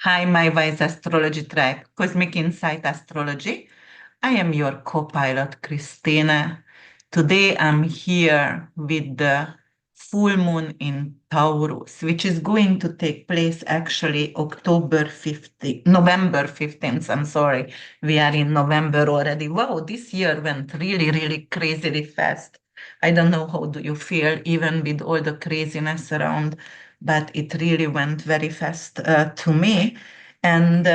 Hi, my wise astrology tribe, Cosmic Insight Astrology. I am your co-pilot, Christina. Today I'm here with the full moon in Taurus, which is going to take place actually November 15th. I'm sorry, we are in November already. Wow, this year went really, really crazily fast. I don't know how do you feel, even with all the craziness around, but it really went very fast to me. And,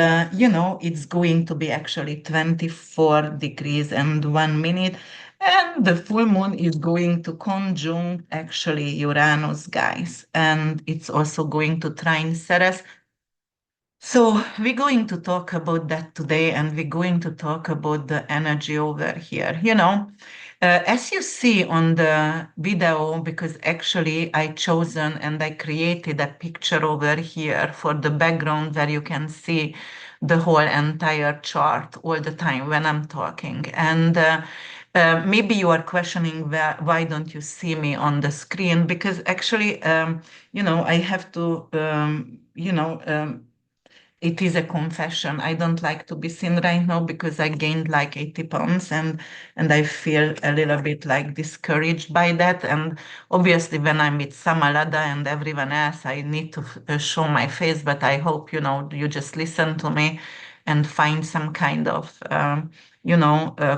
it's going to be actually 24 degrees and 1 minute. And the full moon is going to conjunct actually Uranus, guys. And it's also going to trine Ceres. So we're going to talk about that today, and we're going to talk about the energy over here. As you see on the video, because actually I chosen and I created a picture over here for the background where you can see the whole entire chart all the time when I'm talking. And maybe you are questioning why don't you see me on the screen? Because actually, I have to, it is a confession. I don't like to be seen right now because I gained like 80 pounds and I feel a little bit like discouraged by that. And obviously when I'm with Samalada and everyone else, I need to show my face, but I hope, you just listen to me and find some kind of,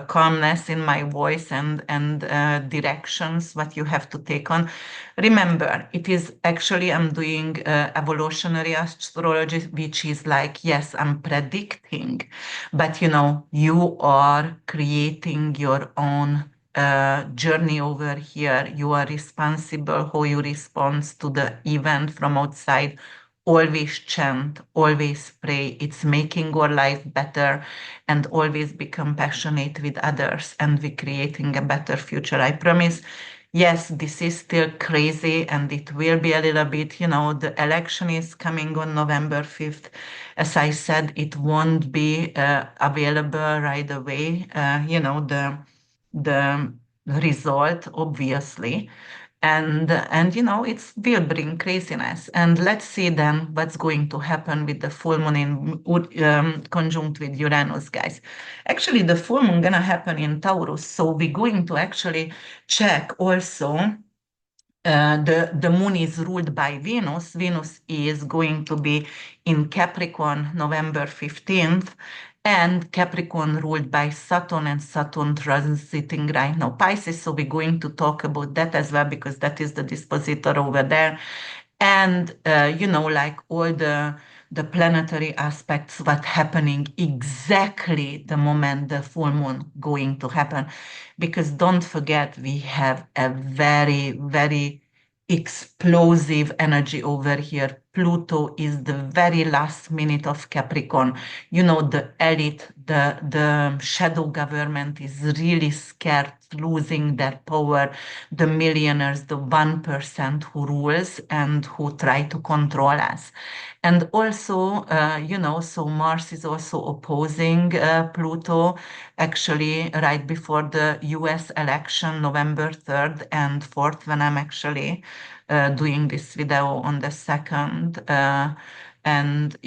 calmness in my voice and directions what you have to take on. Remember, it is actually I'm doing evolutionary astrology, which is like, yes, I'm predicting, but you are creating your own journey over here. You are responsible how you respond to the event from outside. Always chant, always pray. It's making our life better, and always be compassionate with others, and we creating a better future. I promise. Yes, this is still crazy and it will be a little bit, the election is coming on November 5th. As I said, it won't be available right away, the result, obviously. And it will bring craziness. And let's see then what's going to happen with the full moon in conjunct with Uranus, guys. Actually, the full moon gonna happen in Taurus, so we're going to actually check also. The moon is ruled by Venus. Venus is going to be in Capricorn November 15th, and Capricorn ruled by Saturn, and Saturn transiting right now Pisces. So we're going to talk about that as well because that is the dispositor over there. And like all the planetary aspects what happening exactly the moment the full moon going to happen, because don't forget we have a very, very explosive energy over here. Pluto is the very last minute of Capricorn. The elite, the shadow government is really scared losing their power. The millionaires, the 1% who rules and who try to control us. And also, so Mars is also opposing Pluto actually right before the US election, November 3rd and 4th, when I'm actually doing this video on the 2nd. And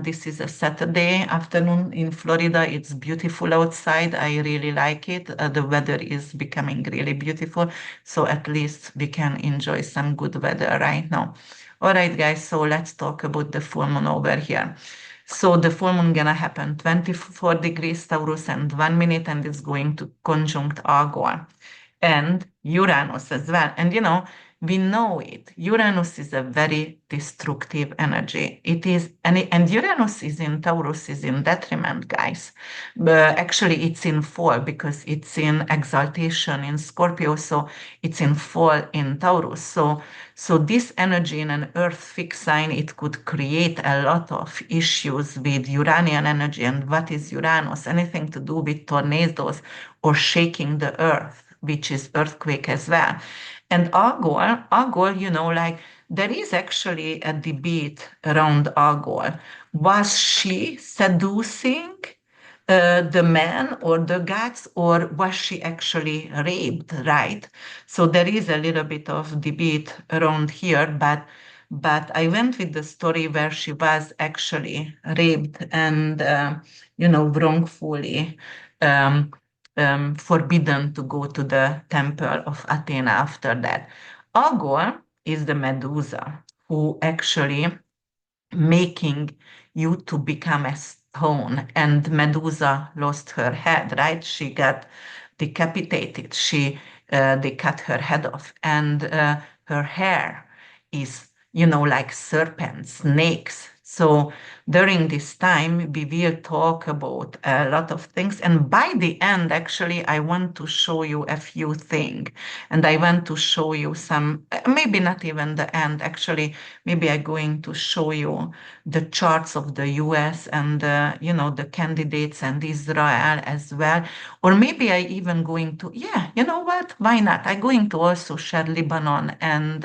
this is a Saturday afternoon in Florida. It's beautiful outside. I really like it. The weather is becoming really beautiful. So at least we can enjoy some good weather right now. All right, guys. So let's talk about the full moon over here. So the full moon gonna happen 24 degrees Taurus and 1 minute, and it's going to conjunct Algol and Uranus as well. And we know it. Uranus is a very destructive energy. It is, and Uranus is in Taurus is in detriment, guys. But actually, it's in fall because it's in exaltation in Scorpio, so it's in fall in Taurus. So this energy in an Earth fixed sign, it could create a lot of issues with Uranian energy. And what is Uranus? Anything to do with tornadoes or shaking the Earth, which is earthquake as well. And Algol, there is actually a debate around Algol. Was she seducing the man or the gods, or was she actually raped, right? So there is a little bit of debate around here, but I went with the story where she was actually raped and, wrongfully um, forbidden to go to the temple of Athena after that. Algol is the Medusa who actually making you to become a stone. And Medusa lost her head, right? She got decapitated. They cut her head off, and her hair is, like serpents, snakes. So during this time, we will talk about a lot of things. And by the end, actually, I want to show you a few things. And I want to show you some, maybe not even the end, actually, maybe I'm going to show you the charts of the US and, the candidates and Israel as well. Or maybe I even going to, yeah, you know what? Why not? I'm going to also share Lebanon and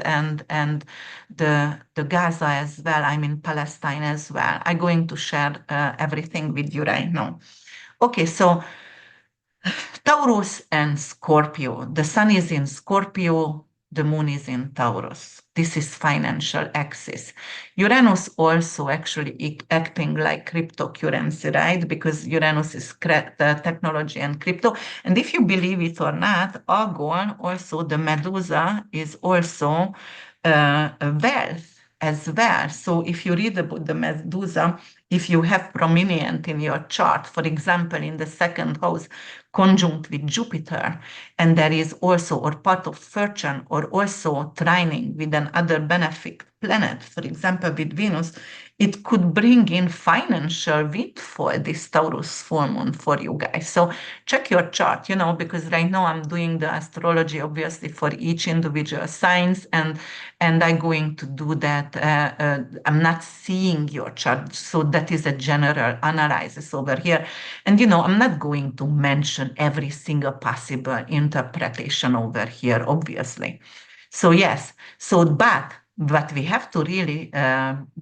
the Gaza as well. I'm in Palestine as well. I'm going to share everything with you right now. Okay, so Taurus and Scorpio. The sun is in Scorpio, the moon is in Taurus. This is financial axis. Uranus also actually acting like cryptocurrency, right? Because Uranus is the technology and crypto. And if you believe it or not, Argon, also the Medusa, is also a wealth as well. So if you read about the Medusa, if you have prominent in your chart, for example, in the second house, conjunct with Jupiter, and there is also, or part of fortune, or also trining with another benefic planet, for example, with Venus, it could bring in financial windfall, this Taurus full moon for you guys. So check your chart, because right now I'm doing the astrology, obviously, for each individual signs, and I'm going to do that. I'm not seeing your chart, so that is a general analysis over here. And I'm not going to mention every single possible interpretation over here, obviously. So yes, but what we have to really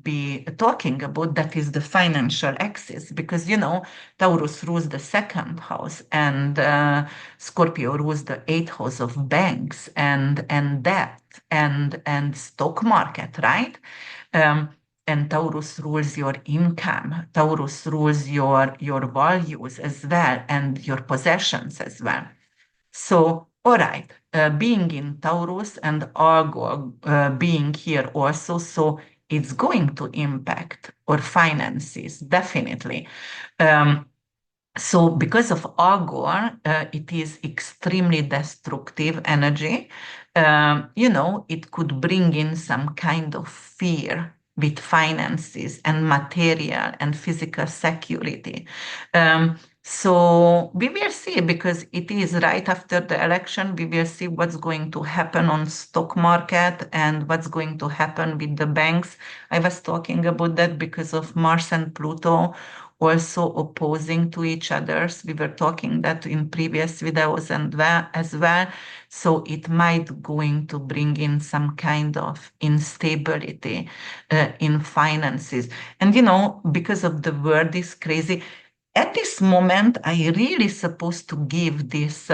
be talking about, that is the financial axis, because Taurus rules the second house, and Scorpio rules the eighth house of banks and debt and stock market, right? Um, and Taurus rules your income. Taurus rules your values as well and your possessions as well. So, all right, being in Taurus and Argo being here also, so it's going to impact our finances, definitely. Um, so because of Argor, it is extremely destructive energy. It could bring in some kind of fear with finances and material and physical security. So we will see, because it is right after the election. We will see what's going to happen on stock market and what's going to happen with the banks. I was talking about that because of Mars and Pluto also opposing to each other. We were talking that in previous videos and as well. So it might going to bring in some kind of instability in finances. And because of the world is crazy, at this moment, I really supposed to give this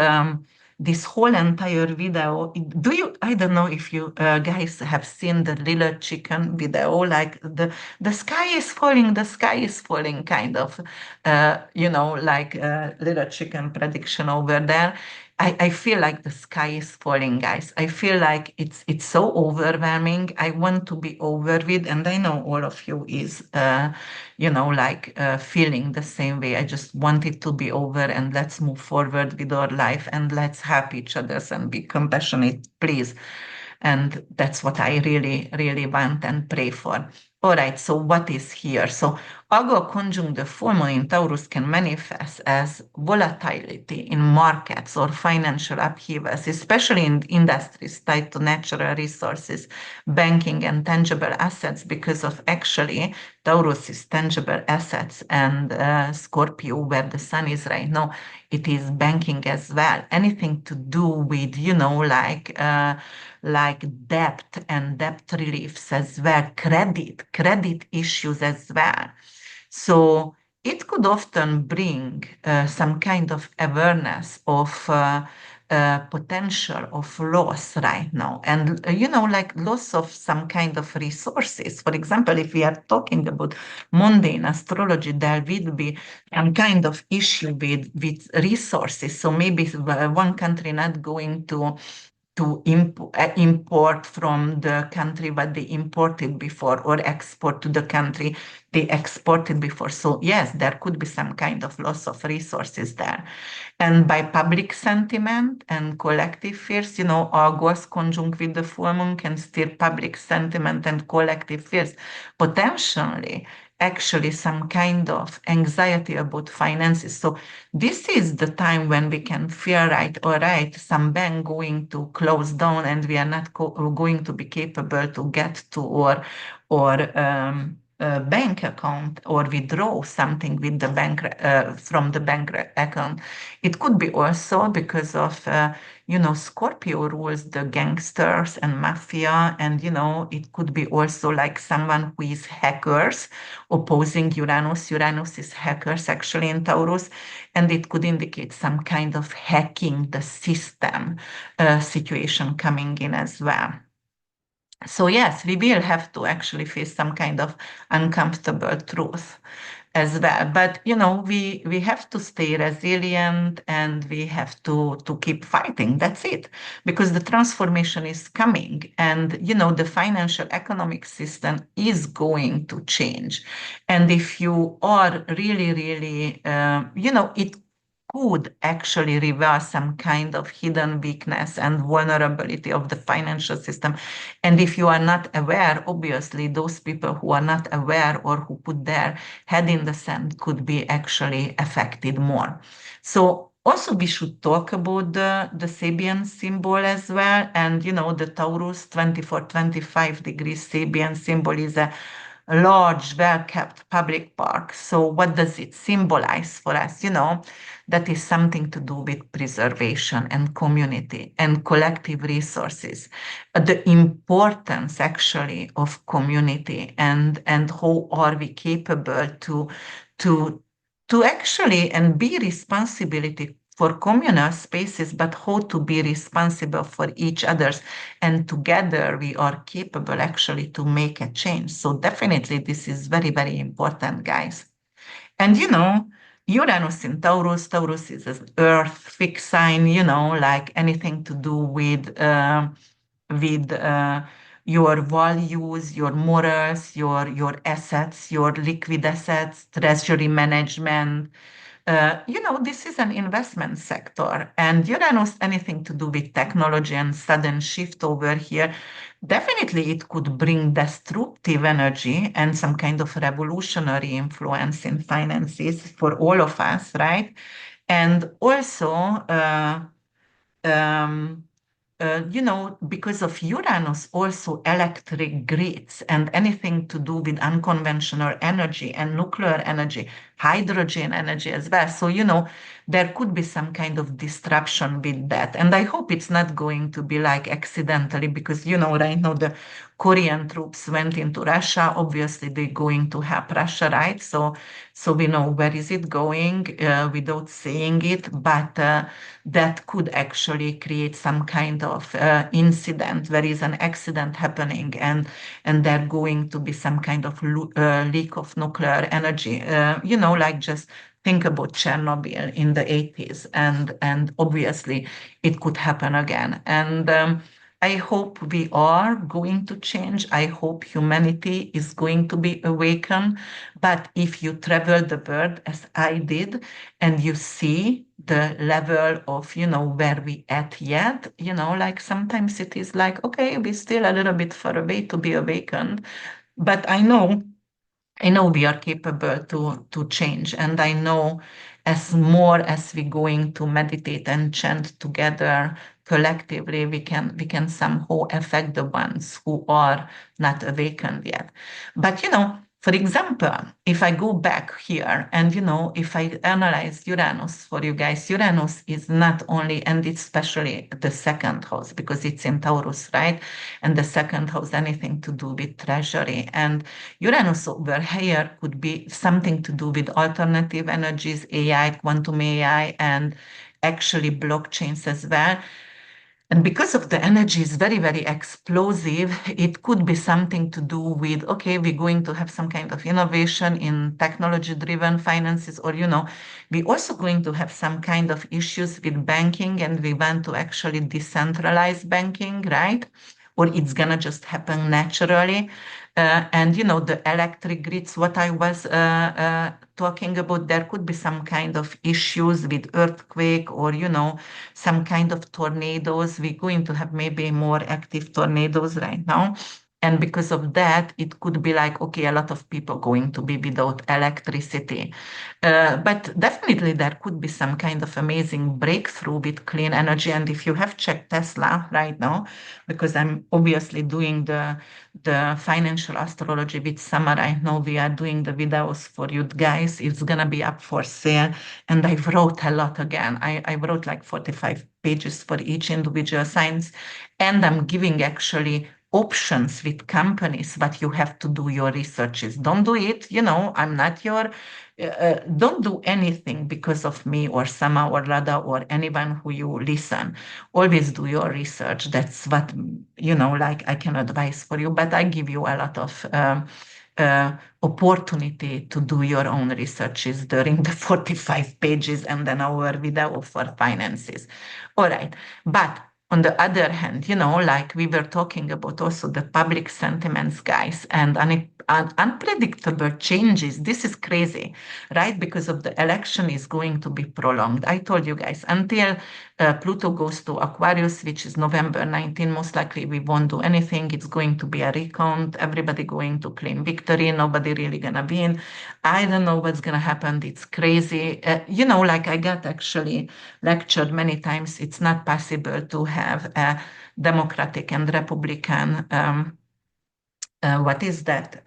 whole entire video. Do you? I don't know if you guys have seen the little chicken video, like the sky is falling, the sky is falling, kind of, like little chicken prediction over there. I feel like the sky is falling, guys. I feel like it's so overwhelming. I want to be over with, and I know all of you is like feeling the same way. I just want it to be over, and let's move forward with our life, and let's help each other and be compassionate, please. And that's what I really, really want and pray for. All right, so what is here? So Argo conjunct the full moon in Taurus can manifest as volatility in markets or financial upheavals, especially in industries tied to natural resources, banking, and tangible assets, because of actually Taurus is tangible assets, and Scorpio, where the sun is right now, it is banking as well. Anything to do with, like debt and debt reliefs as well, credit issues as well. So it could often bring some kind of awareness of potential of loss right now. And, like loss of some kind of resources. For example, if we are talking about mundane astrology, there will be some kind of issue with resources. So maybe one country not going to import from the country what they imported before or export to the country they exported before. So yes, there could be some kind of loss of resources there. And by public sentiment and collective fears, August conjunct with the full moon can steer public sentiment and collective fears, potentially actually some kind of anxiety about finances. So this is the time when we can fear, right, all right, some bank going to close down and we are not going to be capable to get to or bank account or withdraw something with the bank from the bank account. It could be also because of Scorpio rules the gangsters and mafia, and it could be also like someone who is hackers opposing Uranus. Uranus is hackers actually in Taurus, and it could indicate some kind of hacking the system situation coming in as well. So yes, we will have to actually face some kind of uncomfortable truth as well. But we have to stay resilient and we have to keep fighting. That's it, because the transformation is coming, and the financial economic system is going to change. And if you are really, really, it could actually reveal some kind of hidden weakness and vulnerability of the financial system. And if you are not aware, obviously, those people who are not aware or who put their head in the sand could be actually affected more. So also we should talk about the Sabian symbol as well. And, the Taurus 24-25 degrees Sabian symbol is a large, well-kept public park. So what does it symbolize for us? That is something to do with preservation and community and collective resources. The importance actually of community and how are we capable to to actually and be responsibility for communal spaces, but how to be responsible for each others. And together we are capable actually to make a change. So definitely this is very, very important, guys. And Uranus in Taurus, Taurus is an earth fixed sign, like anything to do with your values, your morals, your assets, your liquid assets, treasury management. This is an investment sector, and Uranus, anything to do with technology and sudden shift over here, definitely it could bring destructive energy and some kind of revolutionary influence in finances for all of us, right? And also, um, because of Uranus, also electric grids and anything to do with unconventional energy and nuclear energy, hydrogen energy as well. So, there could be some kind of disruption with that. And I hope it's not going to be like accidentally, because, right now the Korean troops went into Russia. Obviously, they're going to help Russia, right? So we know where is it going without saying it, but that could actually create some kind of incident. There is an accident happening, and there going to be some kind of leak of nuclear energy. Like just think about Chernobyl in the 80s, and obviously it could happen again. And I hope we are going to change. I hope humanity is going to be awakened. But if you travel the world as I did, and you see the level of, where we at yet, like sometimes it is like, okay, we're still a little bit far away to be awakened. But I know we are capable to change, and I know as more as we going to meditate and chant together collectively, we can somehow affect the ones who are not awakened yet. But for example, if I go back here and if I analyze Uranus for you guys, Uranus is not only, and it's especially the second house because it's in Taurus, right? And the second house, anything to do with treasury. And Uranus over here could be something to do with alternative energies, AI, quantum AI, actually blockchains as well. And because of the energy is very, very explosive, it could be something to do with, okay, we're going to have some kind of innovation in technology-driven finances, or, we're also going to have some kind of issues with banking, and we want to actually decentralize banking, right? Or it's gonna just happen naturally. And the electric grids, what I was talking about, there could be some kind of issues with earthquake, or some kind of tornadoes. We're going to have maybe more active tornadoes right now. And because of that, it could be like, okay, a lot of people going to be without electricity. But definitely there could be some kind of amazing breakthrough with clean energy. And if you have checked Tesla right now, because I'm obviously doing the financial astrology with Summer right now, we are doing the videos for you guys. It's gonna be up for sale. And I wrote a lot again. I wrote like 45 pages for each individual signs. And I'm giving actually options with companies, but you have to do your researches. Don't do it, I'm not your, don't do anything because of me or Sama or Rada or anyone who you listen. Always do your research. That's what, like I can advise for you, but I give you a lot of opportunity to do your own researches during the 45 pages and then our video for finances. All right. But on the other hand, like we were talking about also the public sentiments, guys, and unpredictable changes. This is crazy, right? Because of the election is going to be prolonged. I told you guys until Pluto goes to Aquarius, which is November 19, most likely we won't do anything. It's going to be a recount. Everybody going to claim victory. Nobody really gonna win. I don't know what's gonna happen. It's crazy. Like I got actually lectured many times. It's not possible to have a Democratic and Republican. What is that?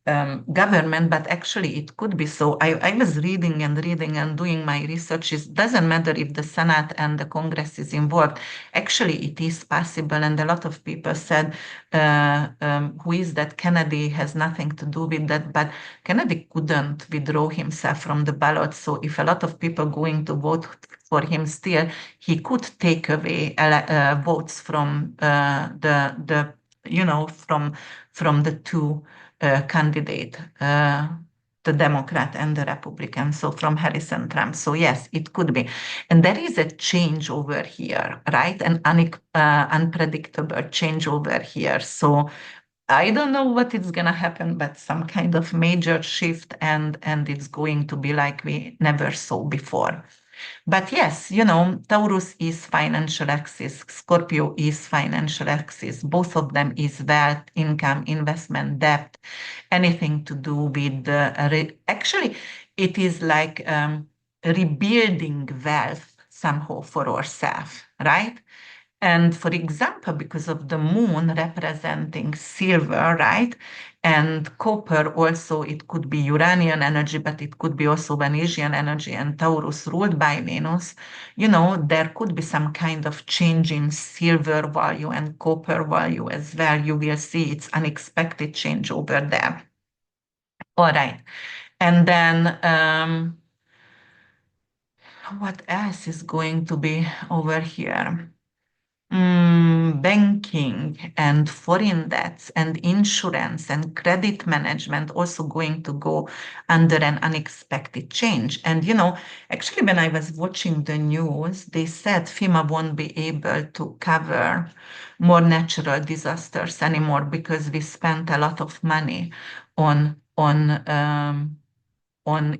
Government, but actually it could be so. I was reading and reading and doing my research. It doesn't matter if the Senate and the Congress is involved. Actually, it is possible. And a lot of people said, who is that? Kennedy has nothing to do with that. But Kennedy couldn't withdraw himself from the ballot. So if a lot of people going to vote for him still, he could take away votes from the from the two candidate, the Democrat and the Republican, so from Harris and Trump. So yes, it could be. And there is a change over here, right? An unpredictable change over here. So I don't know what is gonna happen, but some kind of major shift, and it's going to be like we never saw before. But yes, Taurus is financial axis, Scorpio is financial axis. Both of them is wealth, income, investment, debt, anything to do with actually, it is like rebuilding wealth somehow for ourselves, right? And for example, because of the moon representing silver, right? And copper also, it could be Uranian energy, but it could be also Venusian energy, and Taurus ruled by Venus, there could be some kind of change in silver value and copper value as well. You will see it's unexpected change over there. All right. And then what else is going to be over here? Banking and foreign debts and insurance and credit management also going to go under an unexpected change. And actually, when I was watching the news, they said FEMA won't be able to cover more natural disasters anymore because we spent a lot of money on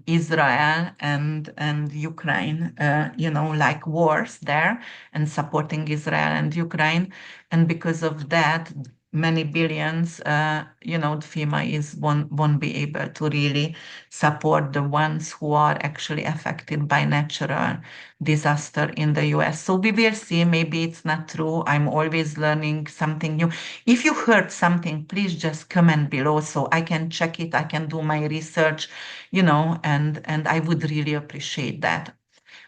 Israel and Ukraine, like wars there, and supporting Israel and Ukraine. And because of that, many billions, the FEMA won't be able to really support the ones who are actually affected by natural disaster in the US. So we will see. Maybe it's not true. I'm always learning something new. If you heard something, please just comment below so I can check it. I can do my research, and I would really appreciate that.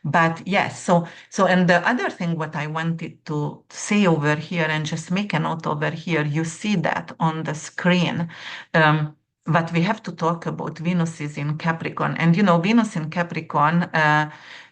But yes, and the other thing what I wanted to say over here and just make a note over here, you see that on the screen. But we have to talk about Venus is in Capricorn, and Venus in Capricorn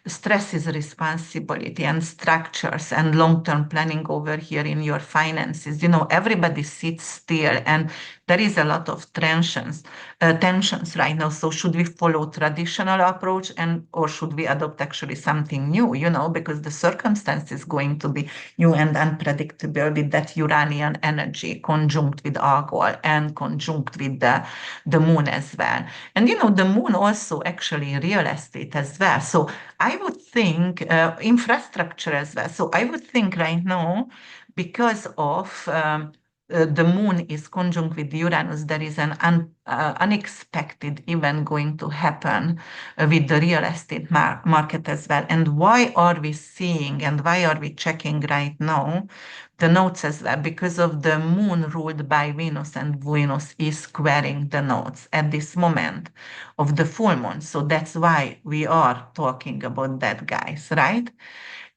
stresses responsibility and structures and long-term planning over here in your finances. Everybody sits still, and there is a lot of tensions right now. So should we follow traditional approach, and or should we adopt actually something new? Because the circumstance is going to be new and unpredictable with that Uranian energy conjunct with Algol and conjunct with the moon as well. And the moon also actually real estate as well. So I would think infrastructure as well. So I would think right now, because of the moon is conjunct with Uranus, there is an unexpected event going to happen with the real estate market as well. And why are we seeing and why are we checking right now the notes as well? Because of the moon ruled by Venus, and Venus is squaring the notes at this moment of the full moon. So that's why we are talking about that, guys, right?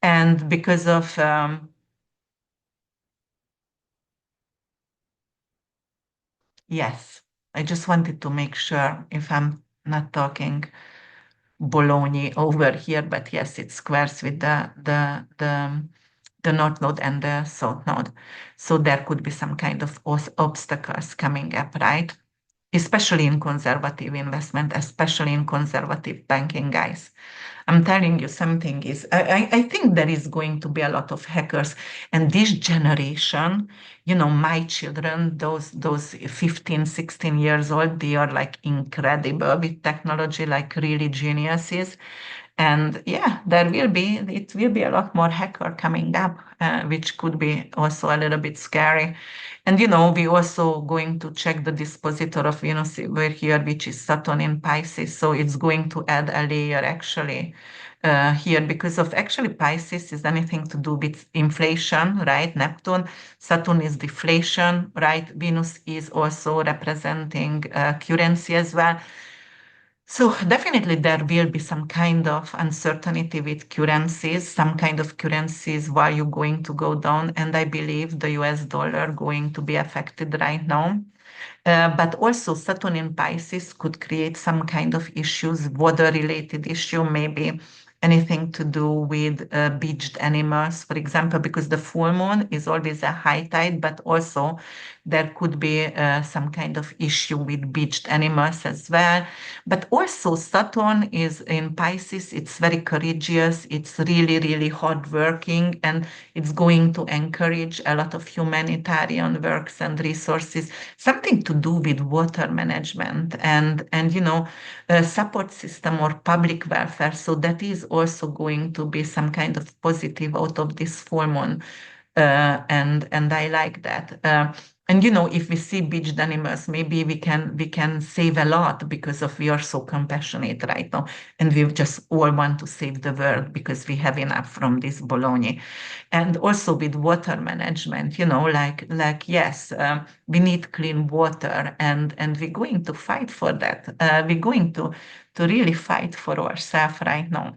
And because of yes, I just wanted to make sure if I'm not talking baloney over here, but yes, it squares with the north node and the south node. So there could be some kind of obstacles coming up, right? Especially in conservative investment, especially in conservative banking, guys. I'm telling you, something is, I think there is going to be a lot of hackers. And this generation, my children, those 15, 16 years old, they are like incredible with technology, like really geniuses. And yeah, it will be a lot more hacker coming up, which could be also a little bit scary. And we also going to check the dispositor of Venus over here, which is Saturn in Pisces. So it's going to add a layer actually here, because of actually Pisces is anything to do with inflation, right? Neptune, Saturn is deflation, right? Venus is also representing currency as well. So definitely there will be some kind of uncertainty with currencies, some kind of currencies value going to go down, and I believe the US dollar going to be affected right now. But also Saturn in Pisces could create some kind of issues, water-related issue, maybe anything to do with beached animals, for example, because the full moon is always a high tide, but also there could be some kind of issue with beached animals as well. But also Saturn is in Pisces, it's very courageous, it's really, really hardworking, and it's going to encourage a lot of humanitarian works and resources, something to do with water management and support system or public welfare. So that is also going to be some kind of positive out of this full moon, and I like that. And if we see beached animals, maybe we can save a lot because of we are so compassionate right now, and we just all want to save the world because we have enough from this bologna. And also with water management, like yes, we need clean water, and we're going to fight for that. We're going to really fight for ourselves right now.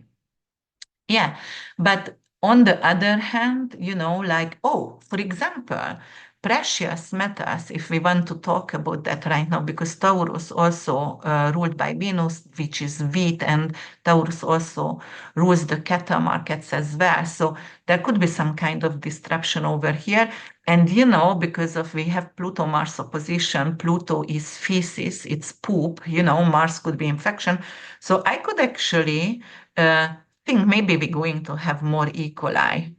Yeah, but on the other hand, like, oh, for example, precious metals, if we want to talk about that right now, because Taurus also ruled by Venus, which is wheat, and Taurus also rules the cattle markets as well. So there could be some kind of disruption over here. And because of we have Pluto Mars opposition, Pluto is feces, it's poop, Mars could be infection. So I could actually think maybe we're going to have more E. coli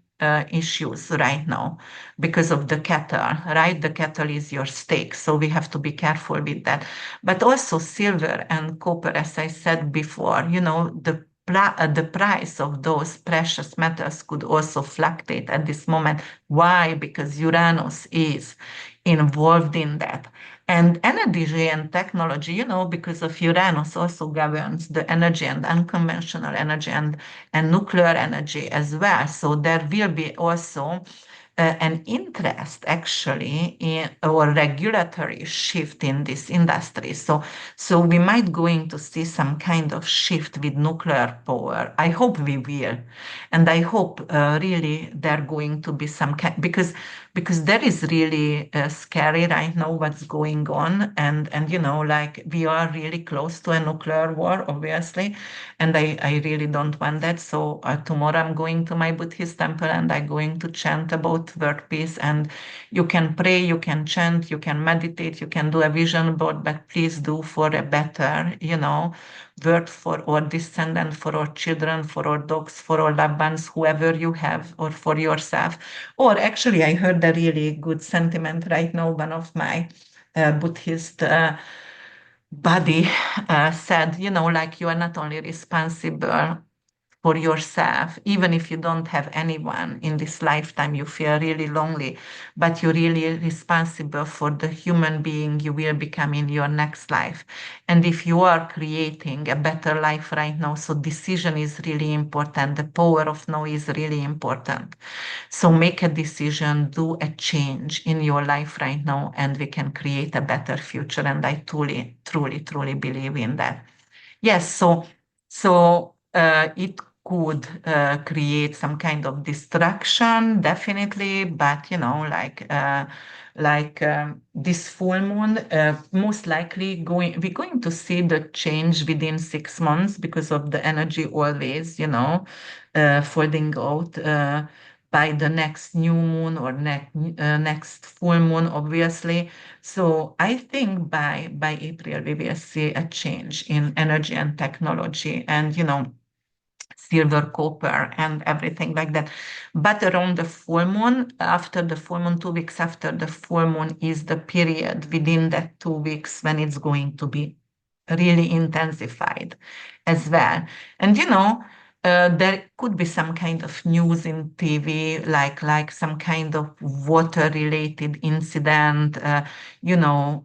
issues right now because of the cattle, right? The cattle is your steak, so we have to be careful with that. But also silver and copper, as I said before, the price of those precious metals could also fluctuate at this moment. Why? Because Uranus is involved in that. And energy and technology, because of Uranus also governs the energy and unconventional energy and nuclear energy as well. So there will be also an interest actually in or regulatory shift in this industry. So we might going to see some kind of shift with nuclear power. I hope we will, and I hope really there going to be some kind, because because that is really scary right now what's going on, and like we are really close to a nuclear war, obviously, and I really don't want that. So tomorrow I'm going to my Buddhist temple and I'm going to chant about world peace. And you can pray, you can chant, you can meditate, you can do a vision board, but please do for a better, world for our descendants, for our children, for our dogs, for our loved ones, whoever you have, or for yourself. Or actually, I heard a really good sentiment right now. One of my Buddhist buddy said, like you are not only responsible for yourself, even if you don't have anyone in this lifetime, you feel really lonely, but you're really responsible for the human being you will become in your next life. And if you are creating a better life right now, so decision is really important. The power of now is really important. So make a decision, do a change in your life right now, and we can create a better future. And I truly, truly, truly believe in that. Yes, so it could create some kind of distraction, definitely, but this full moon, most likely we're going to see the change within 6 months because of the energy always, folding out. By the next new moon or next full moon, obviously. So I think by April we will see a change in energy and technology, and silver, copper, and everything like that. But around the full moon, after the full moon, 2 weeks after the full moon is the period within that 2 weeks when it's going to be really intensified as well. And there could be some kind of news in TV, like some kind of water-related incident, you know.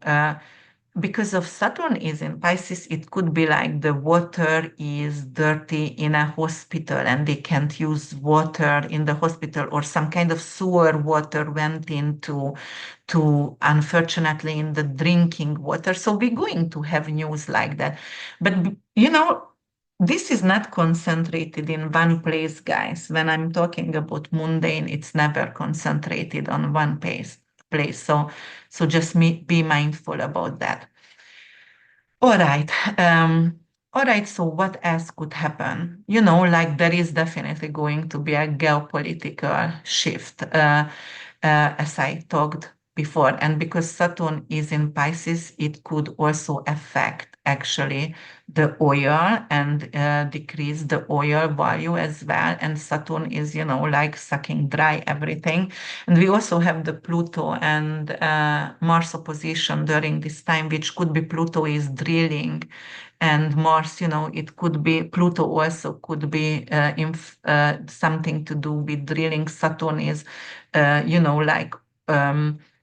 Because of Saturn is in Pisces, it could be like the water is dirty in a hospital and they can't use water in the hospital, or some kind of sewer water went into to unfortunately in the drinking water. So we're going to have news like that. But this is not concentrated in one place, guys. When I'm talking about mundane, it's never concentrated on one place. So just be mindful about that. All right. All right. So what else could happen? Like there is definitely going to be a geopolitical shift, as I talked before. And because Saturn is in Pisces, it could also affect actually the oil and decrease the oil value as well. And Saturn is, like sucking dry everything. And we also have the Pluto and Mars opposition during this time, which could be Pluto is drilling, and Mars, it could be Pluto also could be something to do with drilling. Saturn is, like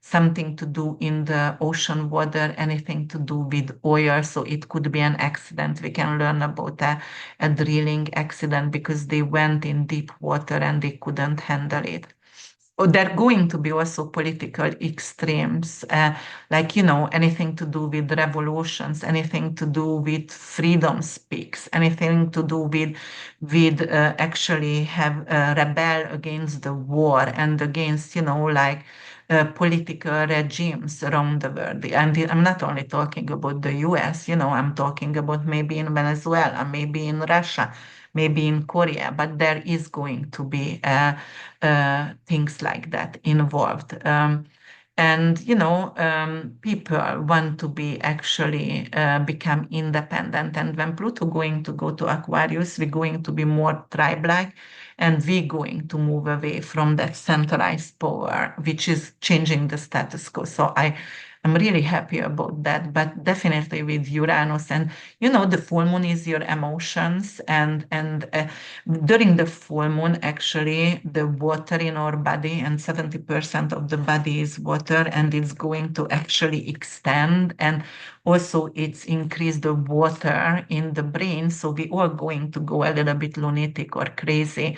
something to do in the ocean water, anything to do with oil. So it could be an accident. We can learn about a drilling accident because they went in deep water and they couldn't handle it. Or there are going to be also political extremes, like, anything to do with revolutions, anything to do with freedom speaks, anything to do with actually have rebel against the war and against, political regimes around the world. And I'm not only talking about the US, I'm talking about maybe in Venezuela, maybe in Russia, maybe in Korea, but there is going to be things like that involved. And people want to be actually become independent. And when Pluto going to go to Aquarius, we're going to be more tribe-like, and we're going to move away from that centralized power, which is changing the status quo. So I'm really happy about that. But definitely with Uranus, and the full moon is your emotions, and during the full moon, actually, the water in our body, and 70% of the body is water, and it's going to actually extend, and also it's increased the water in the brain. So we are going to go a little bit lunatic or crazy,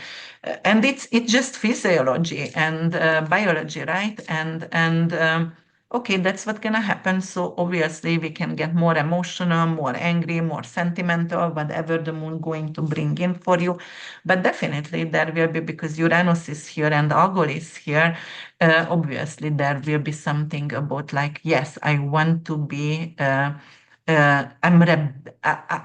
and it's just physiology and biology, right? And okay, that's what's gonna happen. So obviously we can get more emotional, more angry, more sentimental, whatever the moon going to bring in for you. But definitely there will be, because Uranus is here and Algol is here, obviously there will be something about like, yes, I want to be, I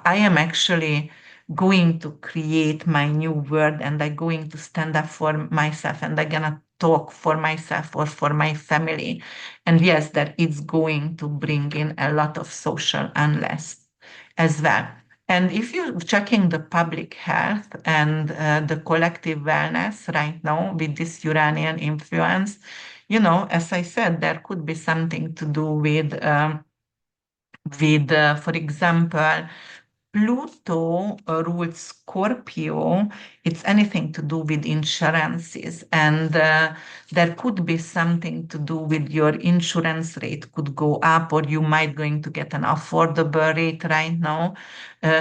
am actually going to create my new world, and I'm going to stand up for myself, and I'm gonna talk for myself or for my family. And yes, that it's going to bring in a lot of social unrest as well. And if you're checking the public health and the collective wellness right now with this Uranian influence, as I said, there could be something to do with, for example, Pluto rules Scorpio. It's anything to do with insurances, and there could be something to do with your insurance rate could go up, or you might going to get an affordable rate right now.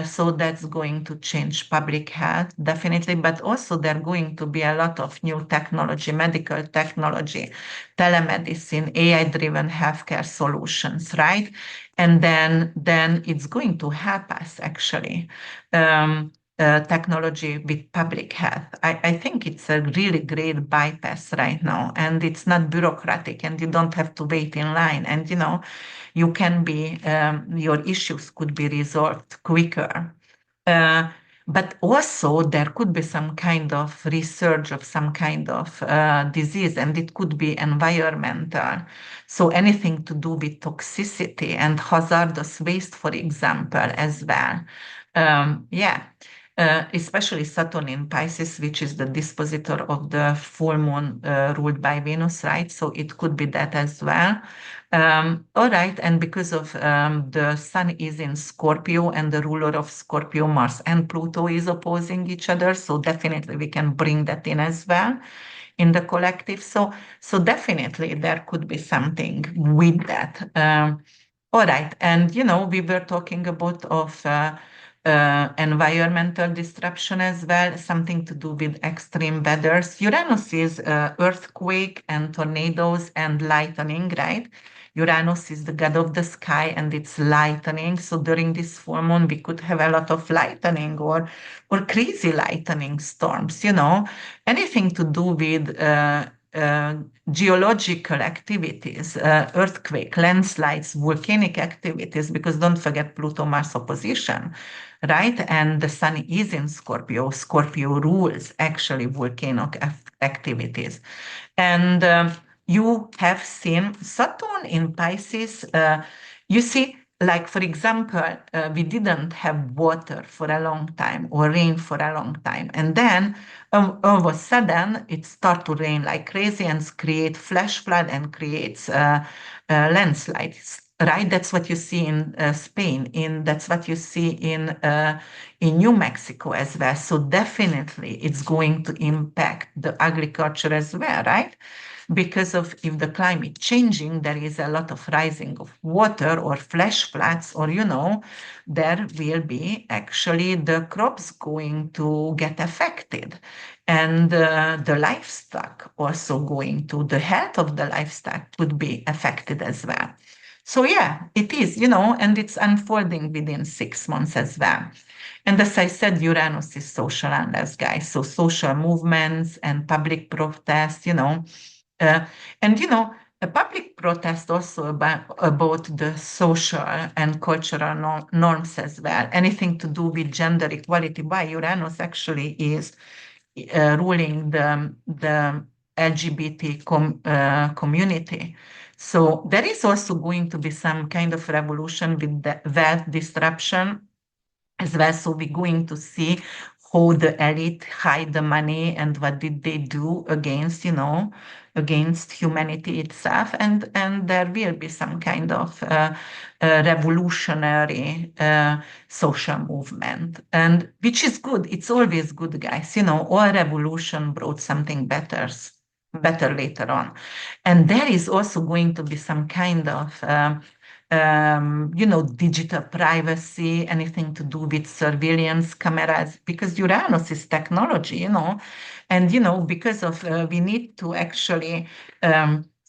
So that's going to change public health, definitely. But also there are going to be a lot of new technology, medical technology, telemedicine, AI-driven healthcare solutions, right? And then it's going to help us actually, technology with public health. I think it's a really great bypass right now, and it's not bureaucratic, and you don't have to wait in line, and you can be, your issues could be resolved quicker. uh, but also there could be some kind of research of some kind of disease, and it could be environmental. So anything to do with toxicity and hazardous waste, for example, as well. Yeah. Especially Saturn in Pisces, which is the dispositor of the full moon ruled by Venus, right? So it could be that as well. All right, and because of the Sun is in Scorpio, and the ruler of Scorpio, Mars, and Pluto is opposing each other, so definitely we can bring that in as well in the collective. So definitely there could be something with that. All right, and we were talking about of environmental disruption as well, something to do with extreme weathers. Uranus is earthquake and tornadoes and lightning, right? Uranus is the god of the sky, and it's lightning. So during this full moon, we could have a lot of lightning, or crazy lightning storms. Anything to do with geological activities, earthquake, landslides, volcanic activities, because don't forget Pluto-Mars opposition, right? And the Sun is in Scorpio. Scorpio rules actually volcanic activities. And you have seen Saturn in Pisces. You see, like for example, we didn't have water for a long time, or rain for a long time, and then all of a sudden it starts to rain like crazy and create flash flood and creates landslides. Right, that's what you see in Spain. That's what you see in New Mexico as well. So definitely, it's going to impact the agriculture as well, right? Because of if the climate changing, there is a lot of rising of water or flash floods, or there will be actually the crops going to get affected, and the livestock also going to, the health of the livestock could be affected as well. So yeah, it is, and it's unfolding within 6 months as well. And as I said, Uranus is social unrest, guys. So social movements and public protests, uh, and a public protest also about the social and cultural norms as well. Anything to do with gender equality. Why Uranus actually is ruling the LGBT community. So there is also going to be some kind of revolution with the wealth disruption as well. So we're going to see how the elite hide the money, and what did they do against, against humanity itself. And there will be some kind of revolutionary social movement, and which is good. It's always good, guys. All revolution brought something better later on. And there is also going to be some kind of digital privacy, anything to do with surveillance cameras, because Uranus is technology, and because of we need to actually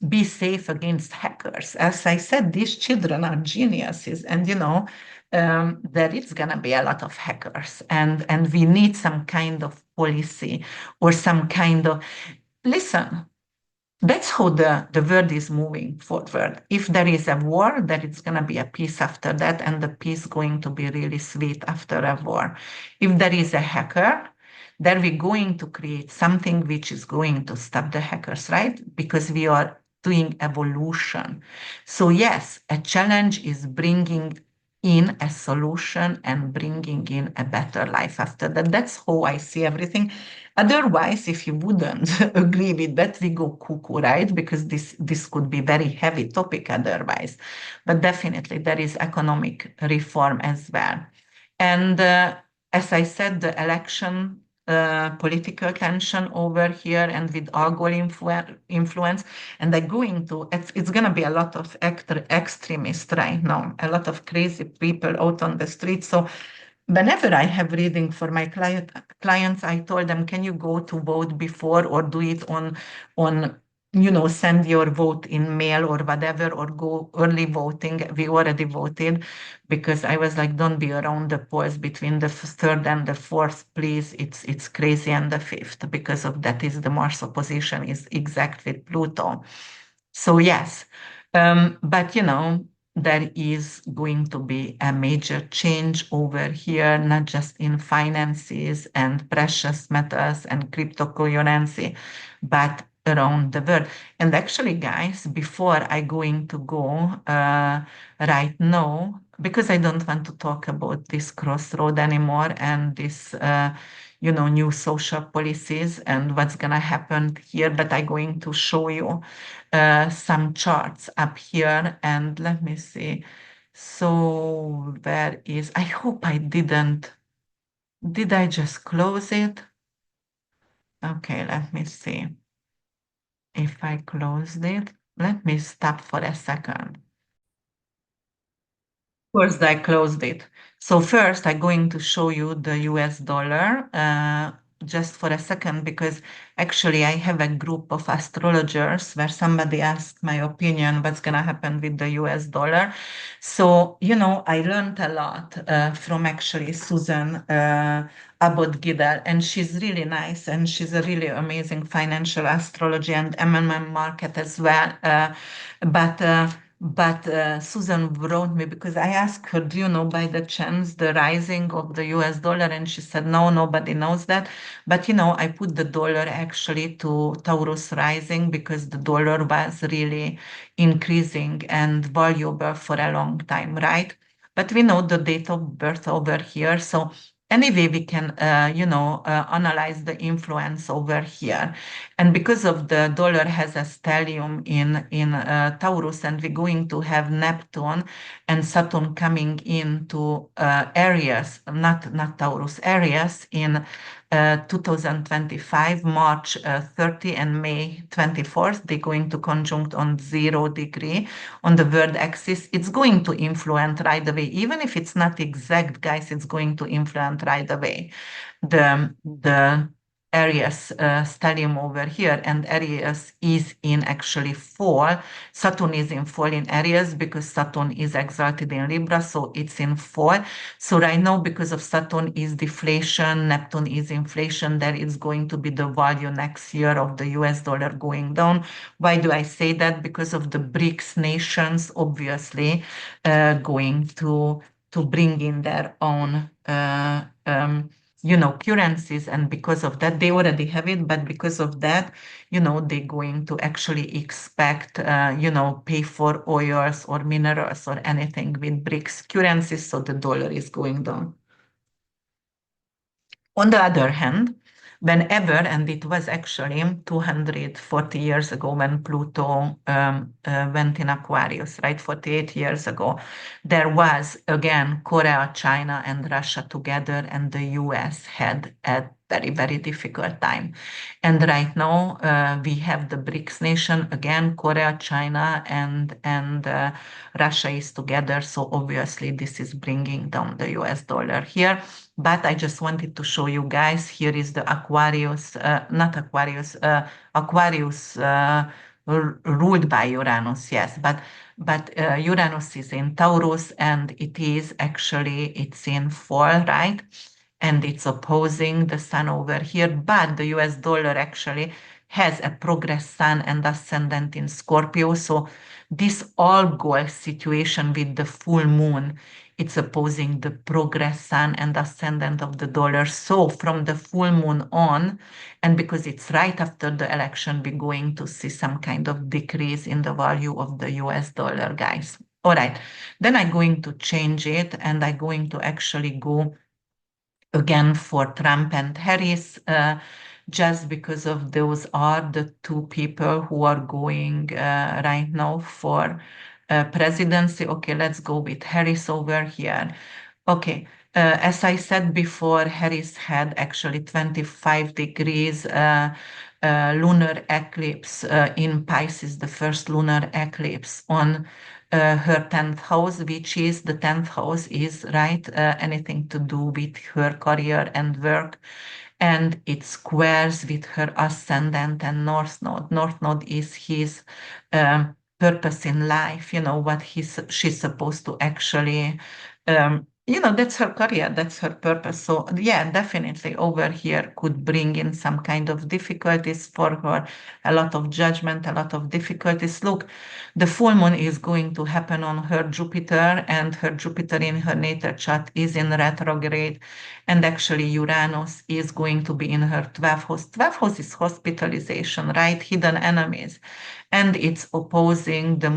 be safe against hackers. As I said, these children are geniuses, and there is gonna be a lot of hackers, and we need some kind of policy or some kind of listen. That's how the world is moving forward. If there is a war, then it's going to be a peace after that, and the peace going to be really sweet after a war. If there is a hacker, then we're going to create something which is going to stop the hackers, right? Because we are doing evolution. So yes, a challenge is bringing in a solution and bringing in a better life after that. That's how I see everything. Otherwise, if you wouldn't agree with that, we go cuckoo, right? Because this could be very heavy topic otherwise. But definitely there is economic reform as well. And as I said, the election political tension over here and with Algol influence, and they're going to, it's going to be a lot of extremists right now, a lot of crazy people out on the street. So whenever I have reading for my clients, I told them, can you go to vote before or do it on send your vote in mail or whatever, or go early voting. We already voted because I was like, don't be around the polls between the third and the fourth, please. It's crazy, and the fifth, because of that is the Mars opposition is exact with Pluto. So yes, but there is going to be a major change over here, not just in finances and precious metals and cryptocurrency, but around the world. And actually, guys, before I going to go right now, because I don't want to talk about this crossroad anymore and this new social policies and what's going to happen here, but I'm going to show you some charts up here, and let me see. So where is, I hope I did I just close it? Okay, let me see if I closed it. Let me stop for a second. Course, I closed it. So first, I'm going to show you the US dollar just for a second, because actually I have a group of astrologers where somebody asked my opinion what's going to happen with the US dollar. So, I learned a lot from actually Susan Abbott Giddel, and she's really nice, and she's a really amazing financial astrology and MMM market as well. But Susan wrote me because I asked her, do you know by the chance the rising of the US dollar? And she said, no, nobody knows that. But, I put the dollar actually to Taurus rising because the dollar was really increasing and valuable for a long time, right? But we know the date of birth over here. So anyway, we can, analyze the influence over here. And because of the dollar has a stellium in Taurus, and we're going to have Neptune and Saturn coming into Aries, not Taurus, Aries in 2025, March 30 and May 24th, they're going to conjunct on 0 degree on the world axis. It's going to influence right away. Even if it's not exact, guys, it's going to influence right away. The Aries stellium over here, and Aries is in actually fall. Saturn is in fall in Aries because Saturn is exalted in Libra, so it's in fall. So right now, because of Saturn is deflation, Neptune is inflation, there is going to be the value next year of the US dollar going down. Why do I say that? Because of the BRICS nations, obviously, going to bring in their own currencies, and because of that they already have it, but because of that they're going to actually expect pay for oils or minerals or anything with BRICS currencies, so the dollar is going down. On the other hand, whenever, and it was actually 240 years ago when Pluto went in Aquarius, right, 48 years ago, there was again Korea, China, and Russia together, and the US had a very, very difficult time. And right now we have the BRICS nation again, Korea, China, and Russia is together. So obviously this is bringing down the US dollar here. But I just wanted to show you guys, here is the Aquarius, not Aquarius, Aquarius ruled by Uranus, yes, but Uranus is in Taurus, and it's in fall, right? And it's opposing the sun over here, but the US dollar actually has a progress sun and ascendant in Scorpio. So this Algol situation with the full moon, it's opposing the progress sun and ascendant of the dollar. So from the full moon on, and because it's right after the election, we're going to see some kind of decrease in the value of the US dollar, guys. All right, then I'm going to change it, and I'm going to actually go again for Trump and Harris, just because of those are the two people who are going right now for presidency. Okay, let's go with Harris over here. Okay, as I said before, Harris had actually 25 degrees lunar eclipse in Pisces, the first lunar eclipse on her 10th house, which is the 10th house is, right, anything to do with her career and work. And it squares with her ascendant and north node. North node is his purpose in life, what she's supposed to actually that's her career, that's her purpose. So yeah, definitely over here could bring in some kind of difficulties for her, a lot of judgment, a lot of difficulties. Look, the full moon is going to happen on her Jupiter, and her Jupiter in her natal chart is in retrograde, and actually Uranus is going to be in her 12th house. 12th house is hospitalization, right? Hidden enemies, and it's opposing the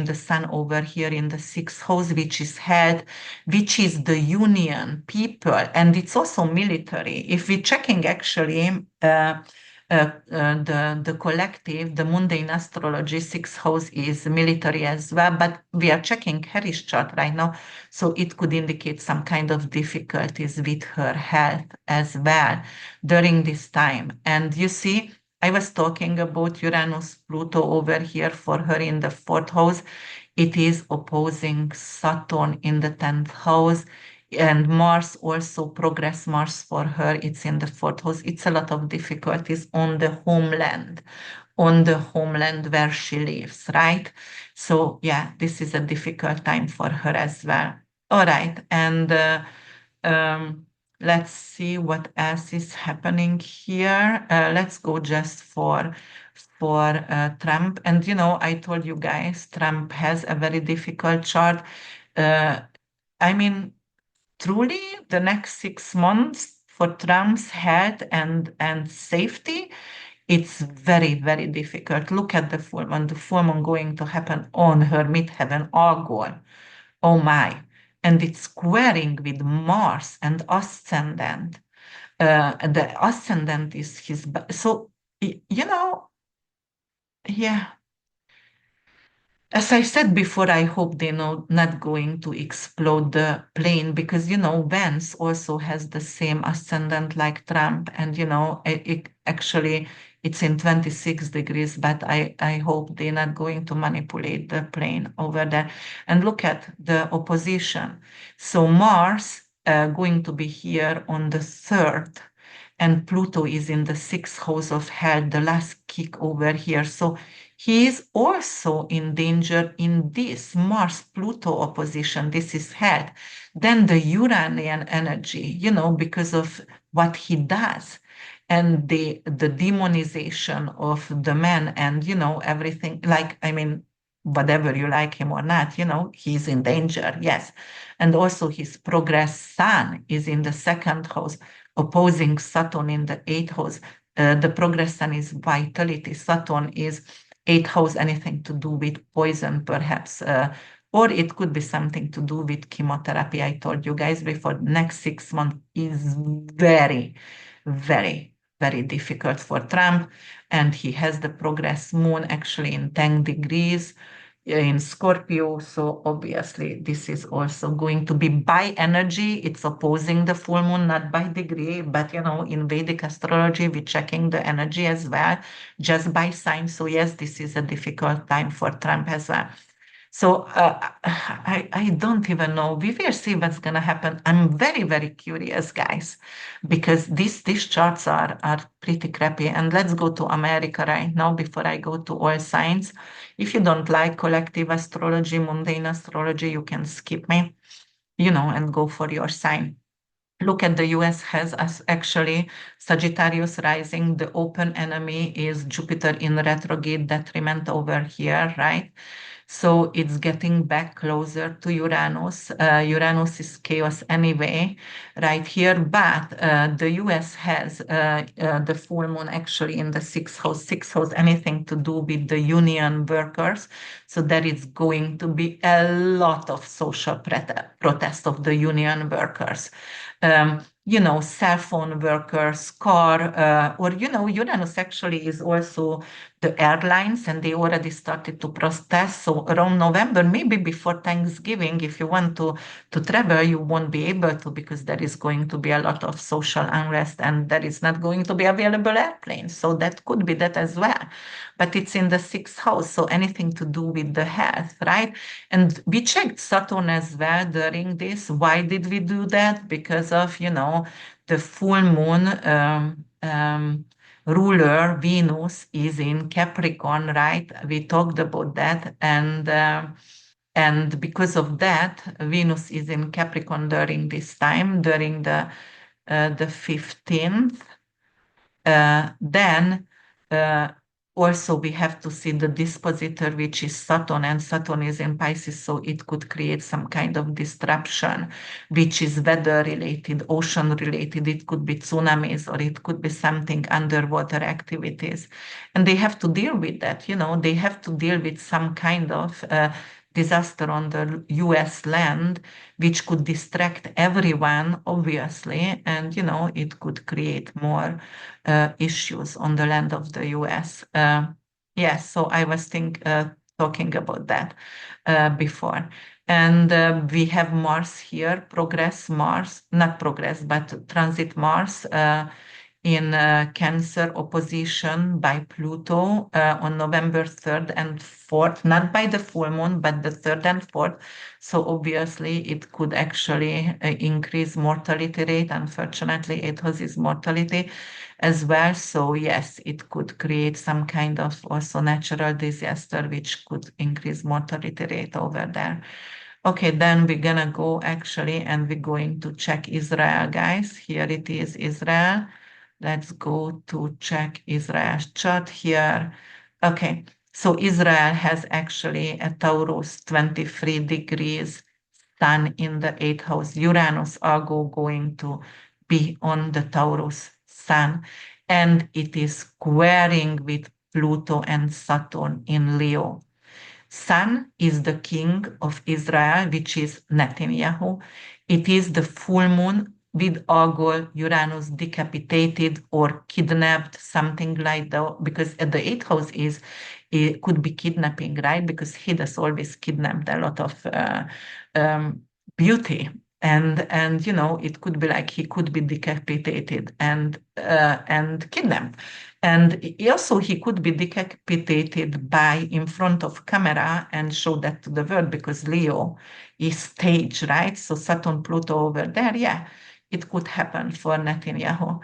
the sun over here in the 6th house, which is health, which is the union, people, and it's also military. If we're checking actually the collective, the mundane astrology, 6th house is military as well, but we are checking Harry's chart right now, so it could indicate some kind of difficulties with her health as well during this time. And you see, I was talking about Uranus Pluto over here for her in the 4th house. It is opposing Saturn in the 10th house, and Mars also, progress Mars for her, it's in the 4th house. It's a lot of difficulties on the homeland where she lives, right? So yeah, this is a difficult time for her as well. All right, and um, let's see what else is happening here. Let's go just for Trump. And I told you guys, Trump has a very difficult chart. Uh, I mean, truly, the next 6 months for Trump's health and safety, it's very, very difficult. Look at the full moon going to happen on her midheaven Algol. Oh my. And it's squaring with Mars and ascendant. The ascendant is his, so, yeah. As I said before, I hope they're not going to explode the plane, because, Vance also has the same ascendant like Trump. And, actually, it's in 26 degrees, but I hope they're not going to manipulate the plane over there. And look at the opposition. So Mars going to be here on the 3rd, and Pluto is in the 6th house of health, the last kick over here. So he is also in danger in this Mars-Pluto opposition. This is health. Then the Uranian energy, because of what he does, and the demonization of the man, and everything. Like, whatever you like him or not, he's in danger. Yes, and also his progress sun is in the 2nd house, opposing Saturn in the 8th house. The progress sun is vitality. Saturn is 8th house, anything to do with poison, perhaps, or it could be something to do with chemotherapy. I told you guys before, next 6 months is very, very, very difficult for Trump, and he has the progress moon actually in 10 degrees in Scorpio. So obviously this is also going to be by energy. It's opposing the full moon, not by degree, but in Vedic astrology, we're checking the energy as well, just by sign. So yes, this is a difficult time for Trump as well. So I don't even know. We will see what's gonna happen. I'm very, very curious, guys, because these charts are pretty crappy. And let's go to America right now before I go to all signs. If you don't like collective astrology, mundane astrology, you can skip me, and go for your sign. Look at the US has as actually Sagittarius rising. The open enemy is Jupiter in retrograde detriment over here, right? So it's getting back closer to Uranus. Uranus is chaos anyway, right here. But the US has the full moon actually in the sixth house. Sixth house, anything to do with the union workers. So there is going to be a lot of social protest of the union workers. Cell phone workers, car, or, Uranus actually is also the airlines, and they already started to protest. So around November, maybe before Thanksgiving, if you want to travel, you won't be able to because there is going to be a lot of social unrest and there is not going to be available airplanes. So that could be that as well. But it's in the sixth house, so anything to do with the health, right? And we checked Saturn as well during this. Why did we do that? Because of, the full moon ruler Venus is in Capricorn, right? We talked about that, and because of that, Venus is in Capricorn during this time, during the 15th. Then also we have to see the dispositor, which is Saturn, and Saturn is in Pisces, so it could create some kind of disruption, which is weather related, ocean related. It could be tsunamis or it could be something underwater activities. And they have to deal with that, they have to deal with some kind of disaster on the US land, which could distract everyone, obviously, and it could create more issues on the land of the US. Yes, so I was talking about that before. And we have Mars here, progress Mars, not progress, but transit Mars in Cancer opposition by Pluto on November 3rd and 4th, not by the full moon, but the 3rd and 4th. So obviously it could actually increase mortality rate. Unfortunately, it has mortality as well. So yes, it could create some kind of also natural disaster, which could increase mortality rate over there. Okay, then we're gonna go actually, and we're going to check Israel, guys. Here it is, Israel. Let's go to check Israel's chart here. Okay, so Israel has actually a Taurus 23 degrees, Sun in the 8th house, Uranus Algol going to be on the Taurus Sun, and it is squaring with Pluto and Saturn in Leo. Sun is the king of Israel, which is Netanyahu. It is the full moon with Algol, Uranus decapitated or kidnapped, something like that, because at the eighth house it could be kidnapping, right? Because he does always kidnapped a lot of um, beauty. And it could be like he could be decapitated and kidnapped. And also he could be decapitated by in front of camera and show that to the world because Leo is stage, right? So Saturn, Pluto over there, yeah, it could happen for Netanyahu.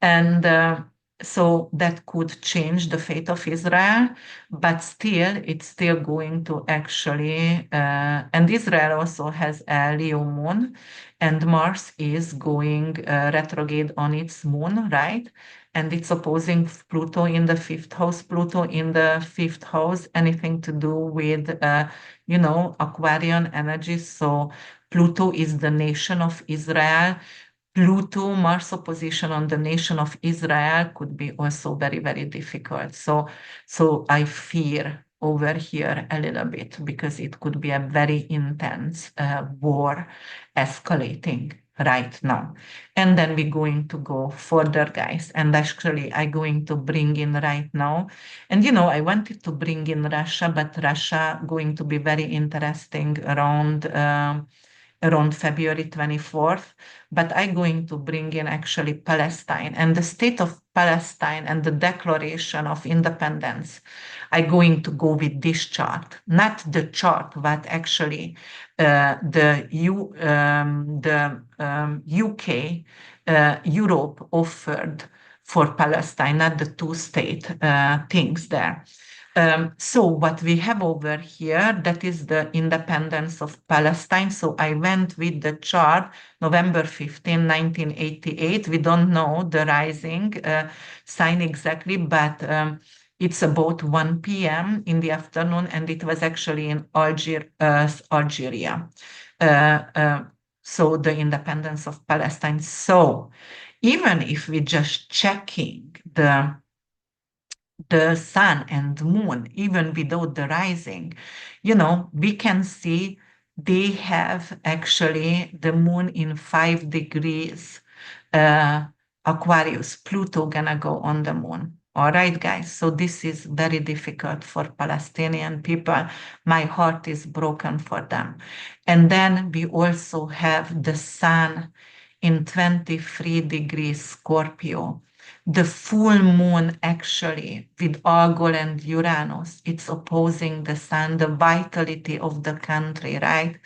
And so that could change the fate of Israel, but still, it's still going to actually, and Israel also has a Leo moon, and Mars is going retrograde on its moon, right? And it's opposing Pluto in the fifth house. Pluto in the fifth house, anything to do with, Aquarian energy. So Pluto is the nation of Israel. Pluto, Mars opposition on the nation of Israel could be also very, very difficult. So I fear over here a little bit because it could be a very intense war escalating right now. And then we're going to go further, guys. And actually, I'm going to bring in right now. And I wanted to bring in Russia, but Russia going to be very interesting around around February 24th. But I'm going to bring in actually Palestine and the state of Palestine and the Declaration of Independence. I'm going to go with this chart, not the chart, but actually the UK, Europe offered for Palestine, not the two-state things there. So what we have over here, that is the independence of Palestine. So I went with the chart, November 15, 1988. We don't know the rising sign exactly, but it's about 1 p.m. in the afternoon, and it was actually in Algeria. Uh, uh, so the independence of Palestine. So even if we just checking the sun and moon, even without the rising, we can see they have actually the moon in 5 degrees uh, Aquarius, Pluto gonna go on the moon. All right, guys. So this is very difficult for Palestinian people. My heart is broken for them. And then we also have the sun in 23 degrees Scorpio. The full moon actually with Algol and Uranus, it's opposing the sun, the vitality of the country, right?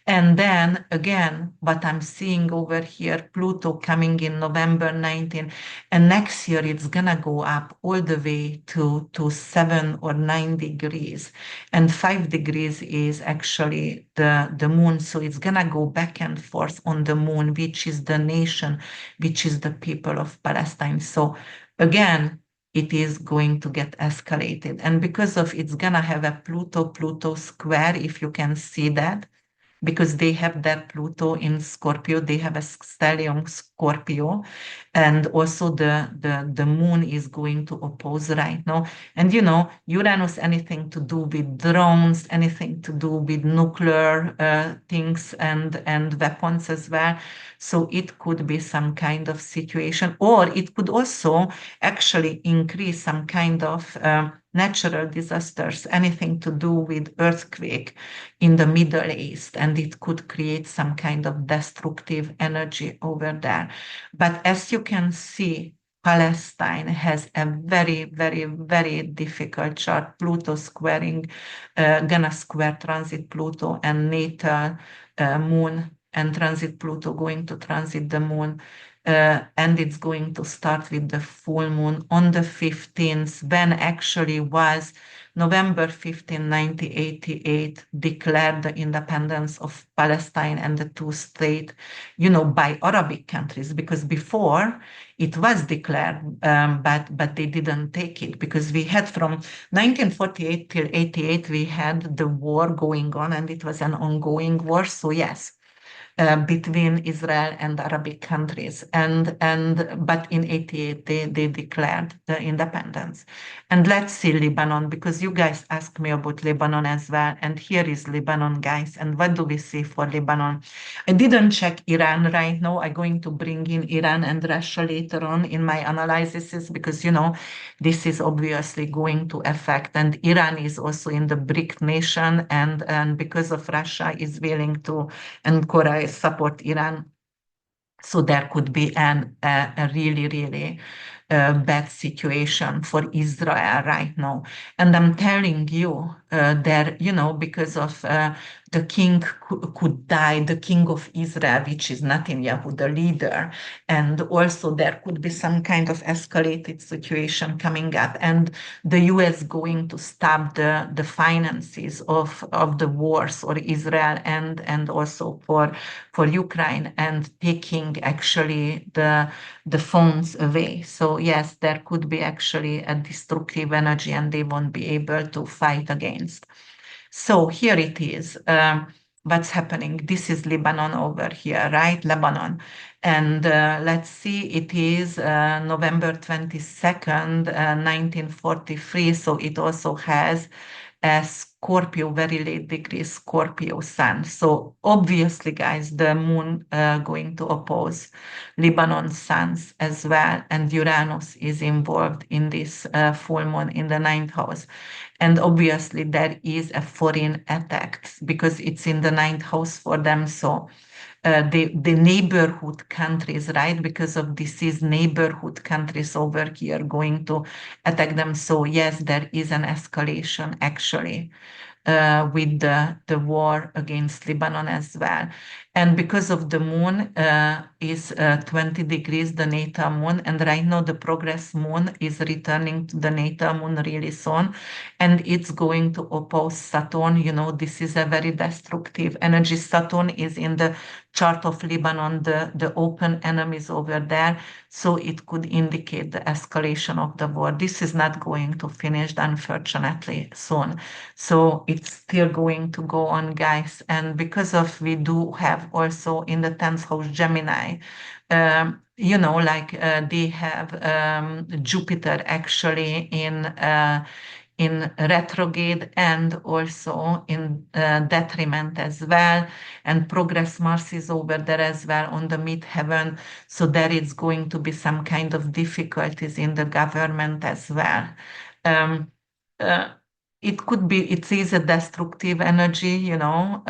And then again, what I'm seeing over here, Pluto coming in November 19, and next year it's gonna go up all the way to 7 or 9 degrees. And 5 degrees is actually the moon. So it's gonna go back and forth on the moon, which is the nation, which is the people of Palestine. So again, it is going to get escalated. And because of it's gonna have a Pluto square, if you can see that, because they have that Pluto in Scorpio, they have a stellium Scorpio, and also the moon is going to oppose right now. And Uranus, anything to do with drones, anything to do with nuclear things and weapons as well. So it could be some kind of situation, or it could also actually increase some kind of natural disasters, anything to do with earthquake in the Middle East, and it could create some kind of destructive energy over there. But as you can see, Palestine has a very, very, very difficult chart. Pluto squaring, gonna square transit Pluto and natal moon, and transit Pluto going to transit the moon. And it's going to start with the full moon on the 15th, when actually was November 15, 1988, declared the independence of Palestine and the two states, by Arabic countries, because before it was declared, but they didn't take it, because we had from 1948 till 88, we had the war going on, and it was an ongoing war. So yes, between Israel and Arabic countries. But in 88 they declared the independence. And let's see Lebanon, because you guys asked me about Lebanon as well. And here is Lebanon, guys. And what do we see for Lebanon? I didn't check Iran right now. I'm going to bring in Iran and Russia later on in my analysis, because this is obviously going to affect. And Iran is also in the BRIC nation, and because of Russia is willing to encourage support Iran. So there could be a really, really bad situation for Israel right now. And I'm telling you, there, because of the king could die, the king of Israel, which is Netanyahu, the leader. And also there could be some kind of escalated situation coming up. And the US going to stop the finances of the wars for Israel and also for Ukraine, and taking actually the phones away. So yes, there could be actually a destructive energy, and they won't be able to fight against. So here it is. What's happening? This is Lebanon over here, right? Lebanon. And let's see, it is November 22nd, 1943. So it also has a Scorpio, very late degree Scorpio sun. So obviously, guys, the moon going to oppose Lebanon suns as well, and Uranus is involved in this full moon in the ninth house. And obviously, there is a foreign attack because it's in the ninth house for them. So the neighborhood countries, right? Because of this is neighborhood countries over here going to attack them. So yes, there is an escalation actually with the war against Lebanon as well. And because of the moon is 20 degrees, the natal moon, and right now the progress moon is returning to the natal moon really soon, and it's going to oppose Saturn. You know, this is a very destructive energy. Saturn is in the chart of Lebanon, the open enemies over there. So it could indicate the escalation of the war. This is not going to finish, unfortunately, soon. So it's still going to go on, guys. And because of we do have also in the 10th house Gemini, you know, like they have Jupiter actually in retrograde and also in detriment as well. And progress Mars is over there as well on the midheaven. So there is going to be some kind of difficulties in the government as well. Um, uh, it could be, it is a destructive energy, you know.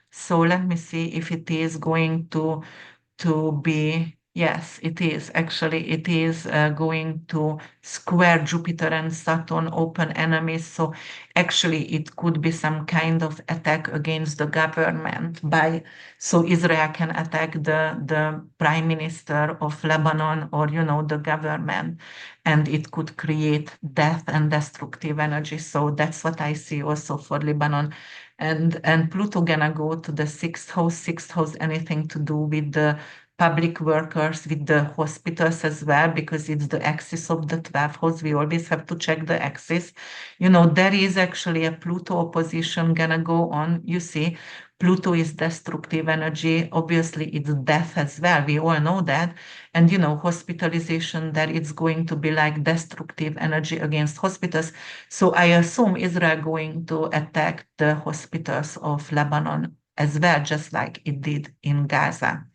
So let me see if it is going to be, yes, it is actually, it is going to square Jupiter and Saturn, open enemies. So actually it could be some kind of attack against the government by, so Israel can attack the prime minister of Lebanon, or you know, the government, and it could create death and destructive energy. So that's what I see also for Lebanon. And Pluto gonna go to the sixth house, anything to do with the public workers, with the hospitals as well, because it's the axis of the 12th house. We always have to check the axis. You know, there is actually a Pluto opposition gonna go on. You see, Pluto is destructive energy. Obviously, it's death as well. We all know that. And, you know, hospitalization, that it's going to be like destructive energy against hospitals. So I assume Israel going to attack the hospitals of Lebanon as well, just like it did in Gaza.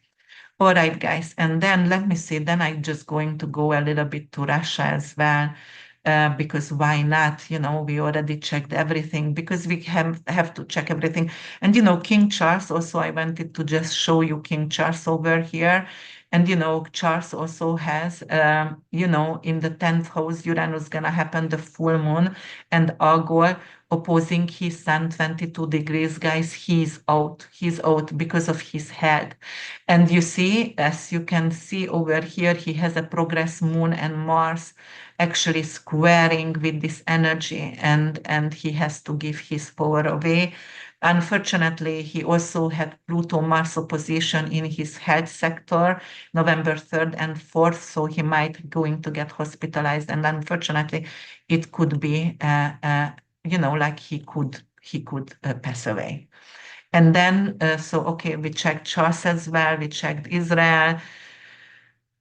All right, guys. And then let me see, then I'm just going to go a little bit to Russia as well, because why not? You know, we already checked everything because we have to check everything. And, you know, King Charles also, I wanted to just show you King Charles over here. And, you know, Charles also has, you know, in the 10th house, Uranus going to happen, the full moon, and Algol opposing his sun 22 degrees. Guys, he's out. He's out because of his head. And you see, as you can see over here, he has a progress moon and Mars actually squaring with this energy, and he has to give his power away. Unfortunately, he also had Pluto Mars opposition in his health sector, November 3rd and 4th, so he might going to get hospitalized. And unfortunately, it could be, you know, like he could pass away. And then, so, okay, we checked Charles as well, we checked Israel.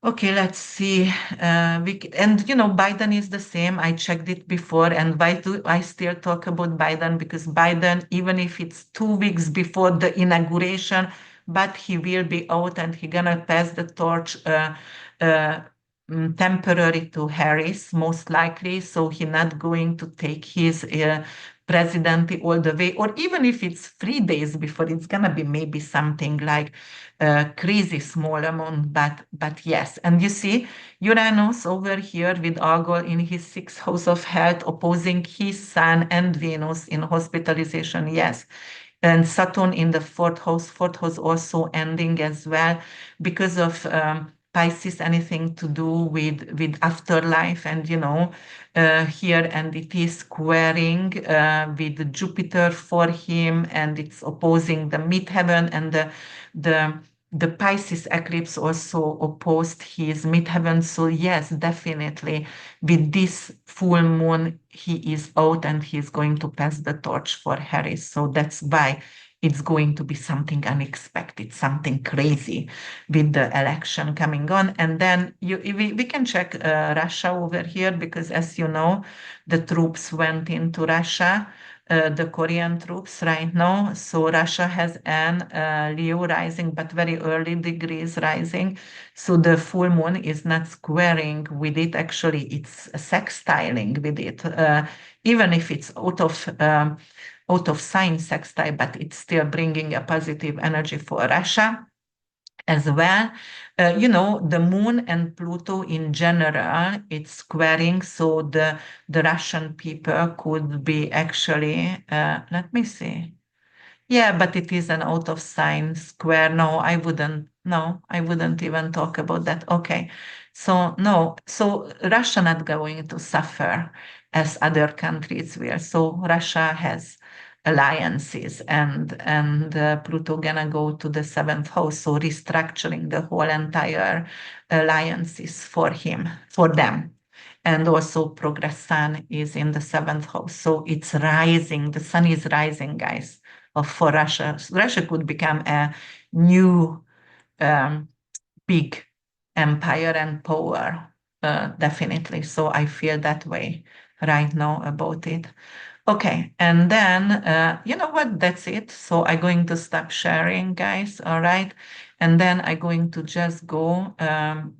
Okay, let's see. And you know, Biden is the same. I checked it before, and why do I still talk about Biden? Because Biden, even if it's 2 weeks before the inauguration, but he will be out and he gonna pass the torch uh, temporary to Harris, most likely. So he not going to take his presidency all the way, or even if it's 3 days before, it's gonna be maybe something like crazy small amount, but yes. And you see Uranus over here with Algol in his sixth house of health opposing his sun and Venus in hospitalization, yes. And Saturn in the fourth house also ending as well because of Pisces, anything to do with afterlife, and you know, here, and it is squaring with Jupiter for him, and it's opposing the midheaven, and the the Pisces eclipse also opposed his midheaven. So yes, definitely with this full moon, he is out and he's going to pass the torch for Harris. So that's why it's going to be something unexpected, something crazy with the election coming on. And then we can check Russia over here because, as you know, the troops went into Russia the Korean troops right now. So Russia has an Leo rising, but very early degrees rising. So the full moon is not squaring with it. Actually, it's sextiling with it. Even if it's out of sign sextile, but it's still bringing a positive energy for Russia as well. The moon and Pluto in general, it's squaring, so the Russian people could be actually, let me see. Yeah, but it is an out of sign square. No, I wouldn't. No, I wouldn't even talk about that. Okay. So no, so Russia not going to suffer as other countries will. So Russia has alliances and Pluto gonna go to the seventh house, so restructuring the whole entire alliances for him, for them. And also progress sun is in the seventh house. So it's rising. The sun is rising, guys, for Russia. So Russia could become a new um, big empire and power, definitely. So I feel that way right now about it. Okay, and then you know what? That's it. So I'm going to stop sharing, guys. All right, and then I'm going to just go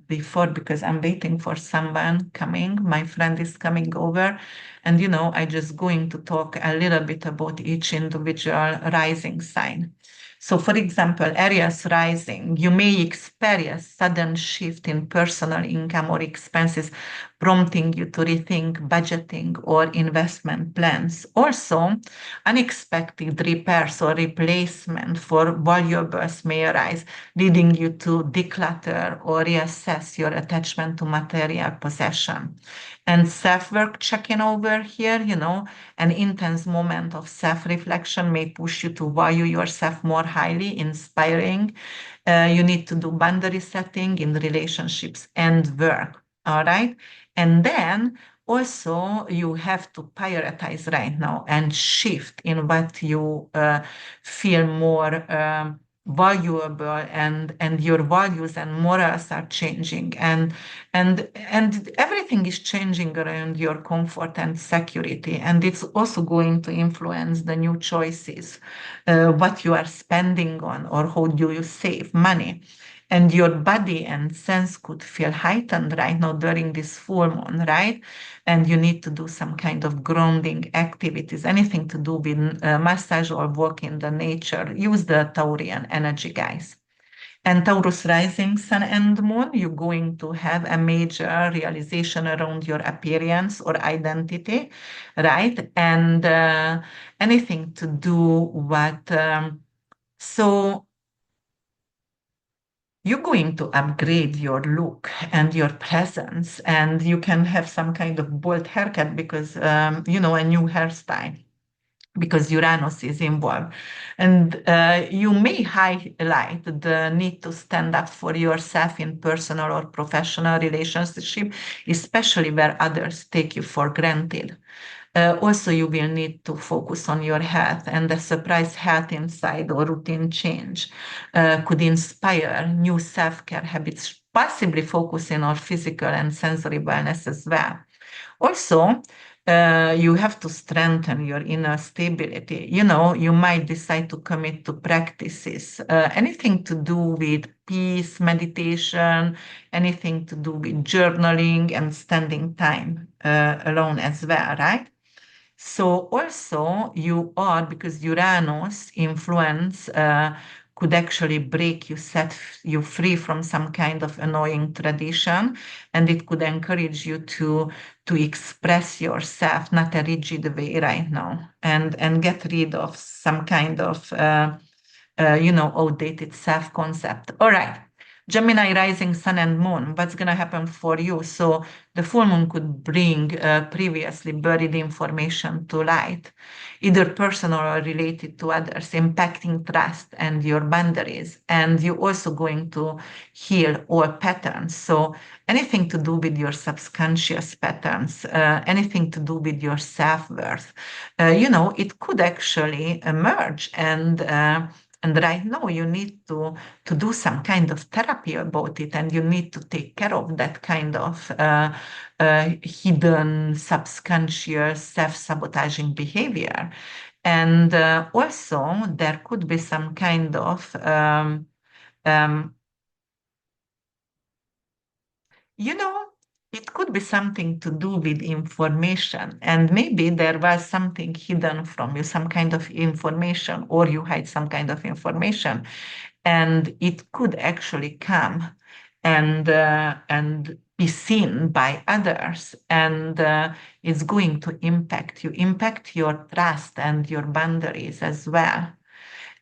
before because I'm waiting for someone coming. My friend is coming over, and I just going to talk a little bit about each individual rising sign. So, for example, Aries rising, you may experience sudden shift in personal income or expenses, prompting you to rethink budgeting or investment plans. Also, unexpected repairs or replacement for valuables may arise, leading you to declutter or reassess your attachment to material possession. And self-work check-in over here, an intense moment of self-reflection may push you to value yourself more highly, inspiring. You need to do boundary setting in relationships and work. All right. And then also you have to prioritize right now and shift in what you feel more valuable, and your values and morals are changing, and everything is changing around your comfort and security, and it's also going to influence the new choices, what you are spending on, or how do you save money. And your body and sense could feel heightened right now during this full moon, right? And you need to do some kind of grounding activities, anything to do with massage or walk in the nature. Use the Taurian energy, guys. And Taurus rising, sun and moon, you're going to have a major realization around your appearance or identity, right? And anything to do what, so you're going to upgrade your look and your presence, and you can have some kind of bold haircut because, a new hairstyle because Uranus is involved. And you may highlight the need to stand up for yourself in personal or professional relationship, especially where others take you for granted. Also, you will need to focus on your health, and the surprise health insight or routine change could inspire new self-care habits, possibly focusing on physical and sensory wellness as well. Also, you have to strengthen your inner stability. You might decide to commit to practices, anything to do with peace, meditation, anything to do with journaling and spending time alone as well, right? So also you are, because Uranus influence could actually break you, you free from some kind of annoying tradition, and it could encourage you to express yourself, not a rigid way right now, and get rid of some kind of outdated self-concept. All right. Gemini rising sun and moon, what's going to happen for you? So the full moon could bring previously buried information to light, either personal or related to others, impacting trust and your boundaries. And you're also going to heal all patterns. So anything to do with your subconscious patterns, anything to do with your self-worth, it could actually emerge and And right now you need to do some kind of therapy about it, and you need to take care of that kind of hidden subconscious self-sabotaging behavior. And also there could be some kind of um, you know, it could be something to do with information, and maybe there was something hidden from you, some kind of information, or you hide some kind of information, and it could actually come and be seen by others, and it's going to impact your trust and your boundaries as well.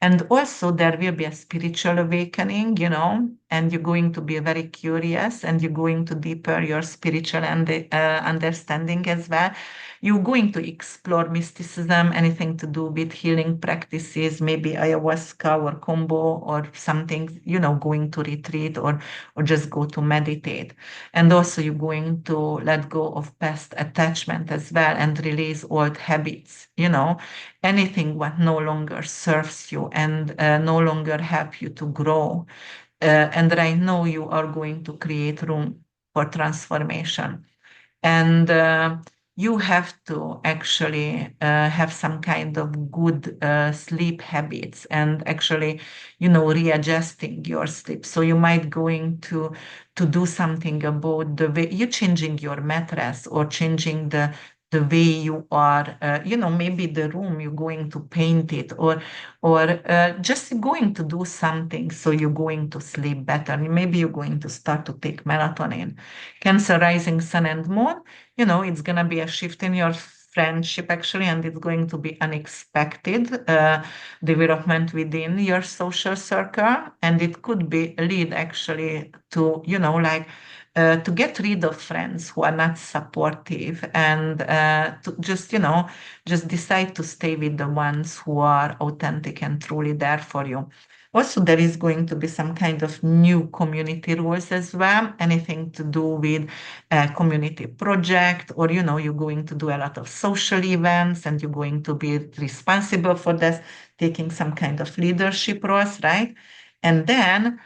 And also, there will be a spiritual awakening, and you're going to be very curious and you're going to deeper your spiritual understanding as well. You're going to explore mysticism, anything to do with healing practices, maybe ayahuasca or combo or something, going to retreat or just go to meditate. And also, you're going to let go of past attachment as well and release old habits, anything what no longer serves you and no longer help you to grow. And right now you are going to create room for transformation. And you have to actually have some kind of good sleep habits and actually, readjusting your sleep. So you might going to do something about the way you changing your mattress or changing the way you are, maybe the room you're going to paint it or just going to do something so you're going to sleep better. Maybe you're going to start to take melatonin. Cancer rising sun and moon, it's going to be a shift in your friendship actually, and it's going to be unexpected development within your social circle. And it could be lead actually to, like, to get rid of friends who are not supportive and to just, just decide to stay with the ones who are authentic and truly there for you. Also, there is going to be some kind of new community rules as well, anything to do with a community project, or, you're going to do a lot of social events and you're going to be responsible for this, taking some kind of leadership roles, right? And then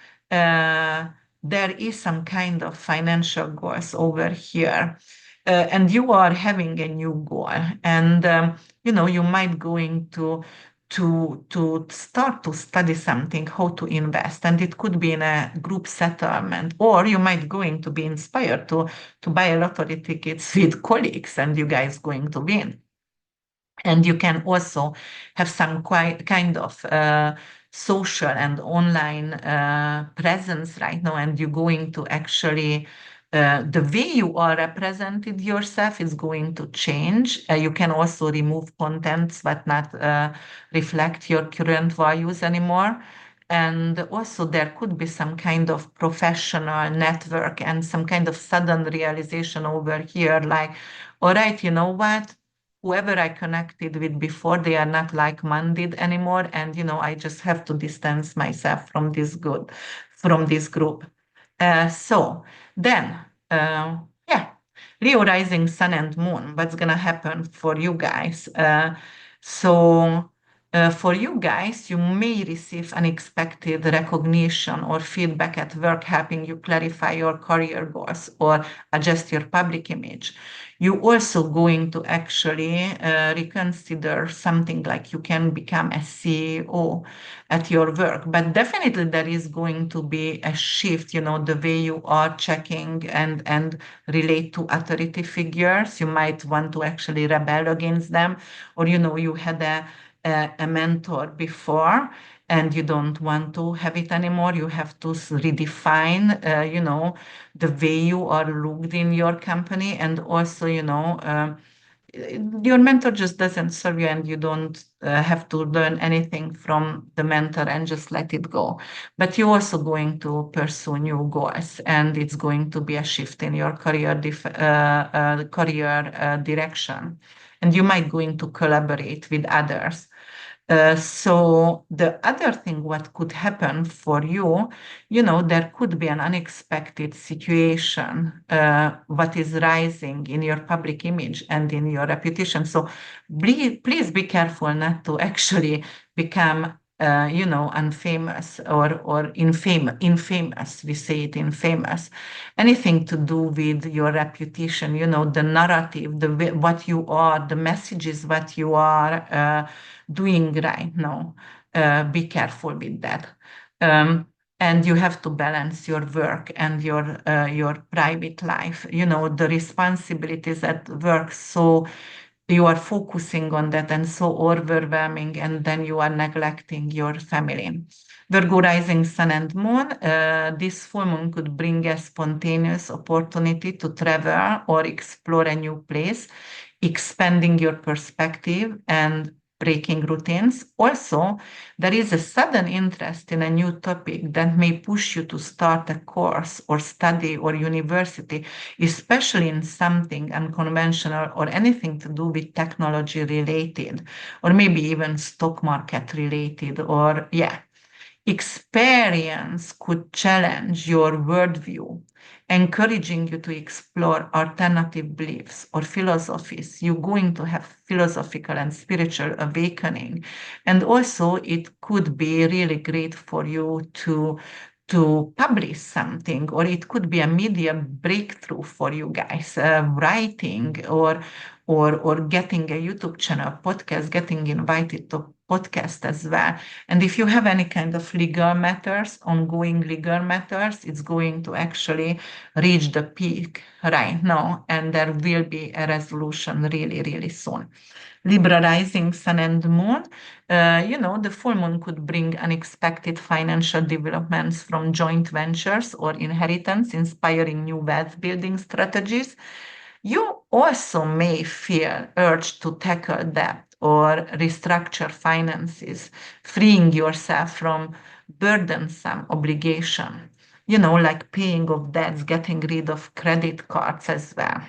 there is some kind of financial goals over here. And you are having a new goal, and you might going to start to study something, how to invest, and it could be in a group settlement, or you might going to be inspired to buy a lottery tickets with colleagues, and you guys going to win. And you can also have some quite kind of social and online presence right now, and you're going to actually the way you are represented yourself is going to change. You can also remove contents that not reflect your current values anymore. And also, there could be some kind of professional network and some kind of sudden realization over here, like, all right, you know what? Whoever I connected with before, they are not like-minded anymore, and I just have to distance myself from this group. So then, yeah, Leo rising sun and moon. What's gonna happen for you guys? For you guys, you may receive unexpected recognition or feedback at work, helping you clarify your career goals or adjust your public image. You also going to actually reconsider something like you can become a CEO at your work. But definitely there is going to be a shift, the way you are checking and relate to authority figures. You might want to actually rebel against them, or you had a mentor before and you don't want to have it anymore. You have to redefine, the way you are looked in your company, and also, your mentor just doesn't serve you, and you don't have to learn anything from the mentor and just let it go. But you're also going to pursue new goals, and it's going to be a shift in your career direction, and you might going to collaborate with others. So the other thing what could happen for you, there could be an unexpected situation what is rising in your public image and in your reputation. So please be careful not to actually become unfamous or infamous. We say it infamous. Anything to do with your reputation, the narrative, what you are, the messages what you are doing right now. Be careful with that. Um, and you have to balance your work and your private life. The responsibilities at work. So you are focusing on that and so overwhelming, and then you are neglecting your family. Virgo rising sun and moon, this full moon could bring a spontaneous opportunity to travel or explore a new place, expanding your perspective and breaking routines. Also, there is a sudden interest in a new topic that may push you to start a course or study or university, especially in something unconventional or anything to do with technology related, or maybe even stock market related, or yeah. Experience could challenge your worldview, encouraging you to explore alternative beliefs or philosophies. You're going to have philosophical and spiritual awakening. And also, it could be really great for you to publish something, or it could be a media breakthrough for you guys, writing or getting a YouTube channel, podcast, getting invited to podcast as well. And if you have any kind of legal matters, ongoing legal matters, it's going to actually reach the peak right now, and there will be a resolution really, really soon. Libra rising sun and moon, the full moon could bring unexpected financial developments from joint ventures or inheritance, inspiring new wealth building strategies. You also may feel urged to tackle debt or restructure finances, freeing yourself from burdensome obligation, like paying off debts, getting rid of credit cards as well.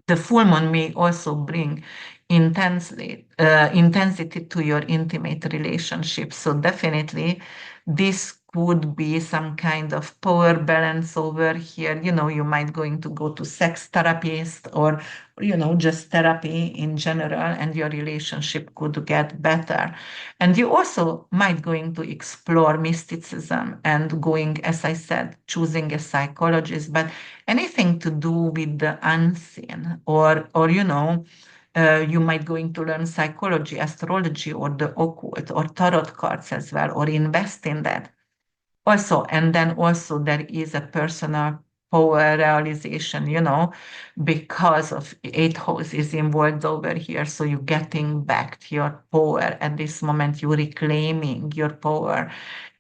The full moon may also bring intensity to your intimate relationships. So definitely, this could be some kind of power balance over here. You might going to go to sex therapist or just therapy in general, and your relationship could get better. And you also might going to explore mysticism and going, as I said, choosing a psychologist, but anything to do with the unseen, or you might going to learn psychology, astrology, or the occult, or tarot cards as well, or invest in that also. And then also there is a personal power realization, because of eight house is involved over here. So you're getting back to your power at this moment, you reclaiming your power,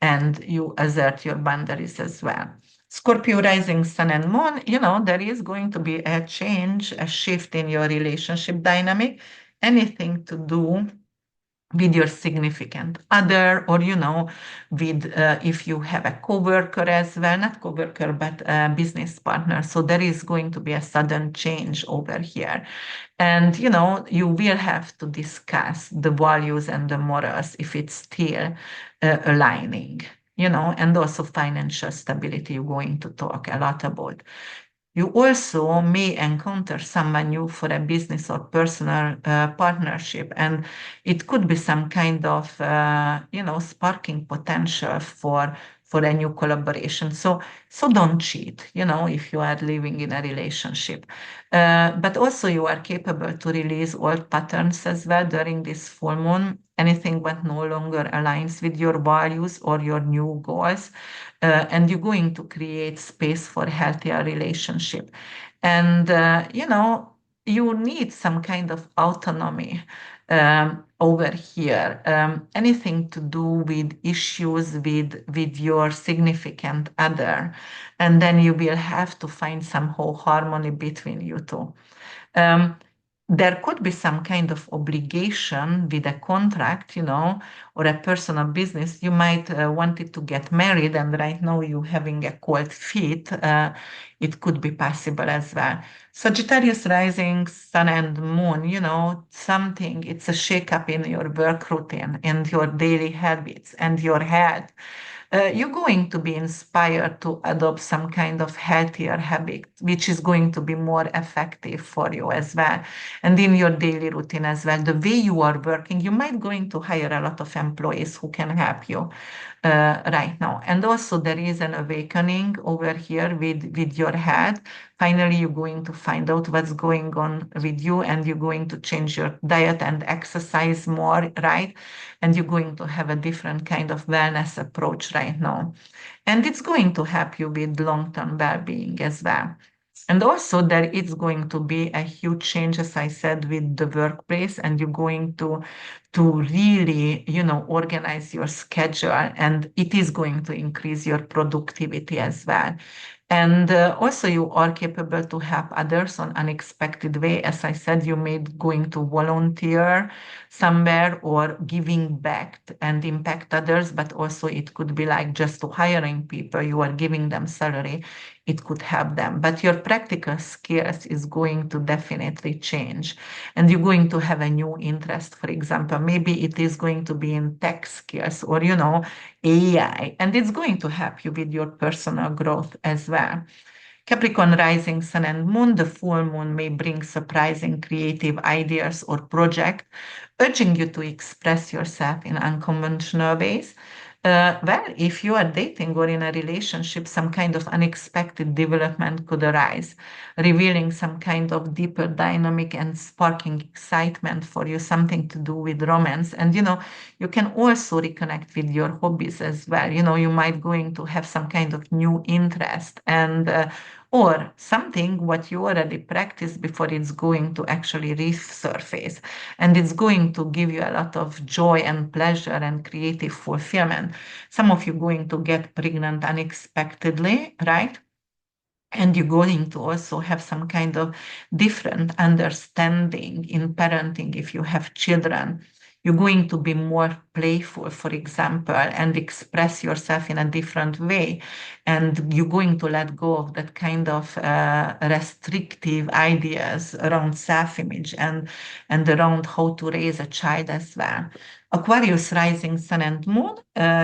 and you assert your boundaries as well. Scorpio rising sun and moon, there is going to be a change, a shift in your relationship dynamic, anything to do with your significant other, or with if you have a coworker as well, not coworker but a business partner. So there is going to be a sudden change over here, and you will have to discuss the values and the morals if it's still aligning. And also financial stability, you're going to talk a lot about. You also may encounter someone new for a business or personal partnership, and it could be some kind of, sparking potential for a new collaboration. So don't cheat, if you are living in a relationship. But also you are capable to release old patterns as well during this full moon. Anything that no longer aligns with your values or your new goals, and you're going to create space for healthier relationship. And you need some kind of autonomy over here. Anything to do with issues with your significant other, and then you will have to find somehow harmony between you two. Um, there could be some kind of obligation with a contract, or a personal business. You might want it to get married, and right now you having a cold feet. It could be possible as well. Sagittarius rising, sun and moon, something, it's a shake up in your work routine and your daily habits and your health. you're going to be inspired to adopt some kind of healthier habit, which is going to be more effective for you as well. And in your daily routine as well, the way you are working, you might going to hire a lot of employees who can help you right now. And also there is an awakening over here with your head. Finally, you're going to find out what's going on with you, and you're going to change your diet and exercise more, right? And you're going to have a different kind of wellness approach right now. And it's going to help you with long-term well-being as well. And also there is going to be a huge change, as I said, with the workplace, and you're going to really, organize your schedule, and it is going to increase your productivity as well. And also you are capable to help others on unexpected way. As I said, you may going to volunteer somewhere or giving back and impact others, but also it could be like just to hiring people, you are giving them salary, it could help them. But your practical skills is going to definitely change, and you're going to have a new interest. For example, maybe it is going to be in tech skills or, AI, and it's going to help you with your personal growth as well. Capricorn rising sun and moon, the full moon may bring surprising creative ideas or projects, urging you to express yourself in unconventional ways. Well, if you are dating or in a relationship, some kind of unexpected development could arise, revealing some kind of deeper dynamic and sparking excitement for you, something to do with romance. And you can also reconnect with your hobbies as well. You might going to have some kind of new interest, and or something what you already practiced before, it's going to actually resurface, and it's going to give you a lot of joy and pleasure and creative fulfillment. Some of you going to get pregnant unexpectedly, right? And you're going to also have some kind of different understanding in parenting if you have children. You're going to be more playful, for example, and express yourself in a different way. And you're going to let go of that kind of restrictive ideas around self-image and around how to raise a child as well. Aquarius rising sun and moon,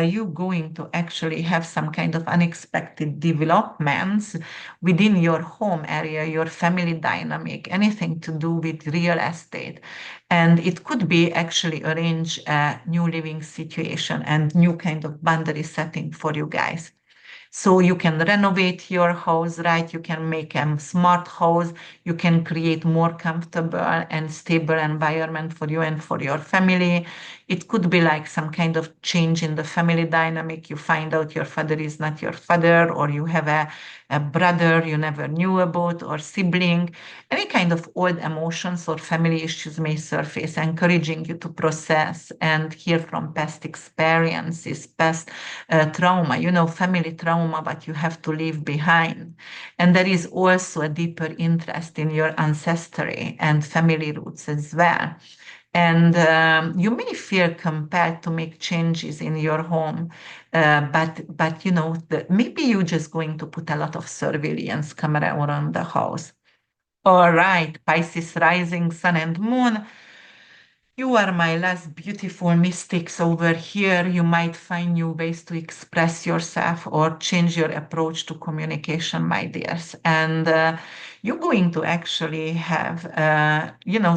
you're going to actually have some kind of unexpected developments within your home area, your family dynamic, anything to do with real estate. And it could be actually arrange a new living situation and new kind of boundary setting for you guys. So you can renovate your house, right? You can make a smart house. You can create more comfortable and stable environment for you and for your family. It could be like some kind of change in the family dynamic. You find out your father is not your father, or you have a brother you never knew about, or sibling. Any kind of old emotions or family issues may surface, encouraging you to process and hear from past experiences, past trauma, family trauma, but you have to leave behind. And there is also a deeper interest in your ancestry and family roots as well. And you may feel compelled to make changes in your home, but maybe you're just going to put a lot of surveillance camera around the house. All right, Pisces rising, sun and moon. You are my last beautiful mystics over here. You might find new ways to express yourself or change your approach to communication, my dears. And you're going to actually have,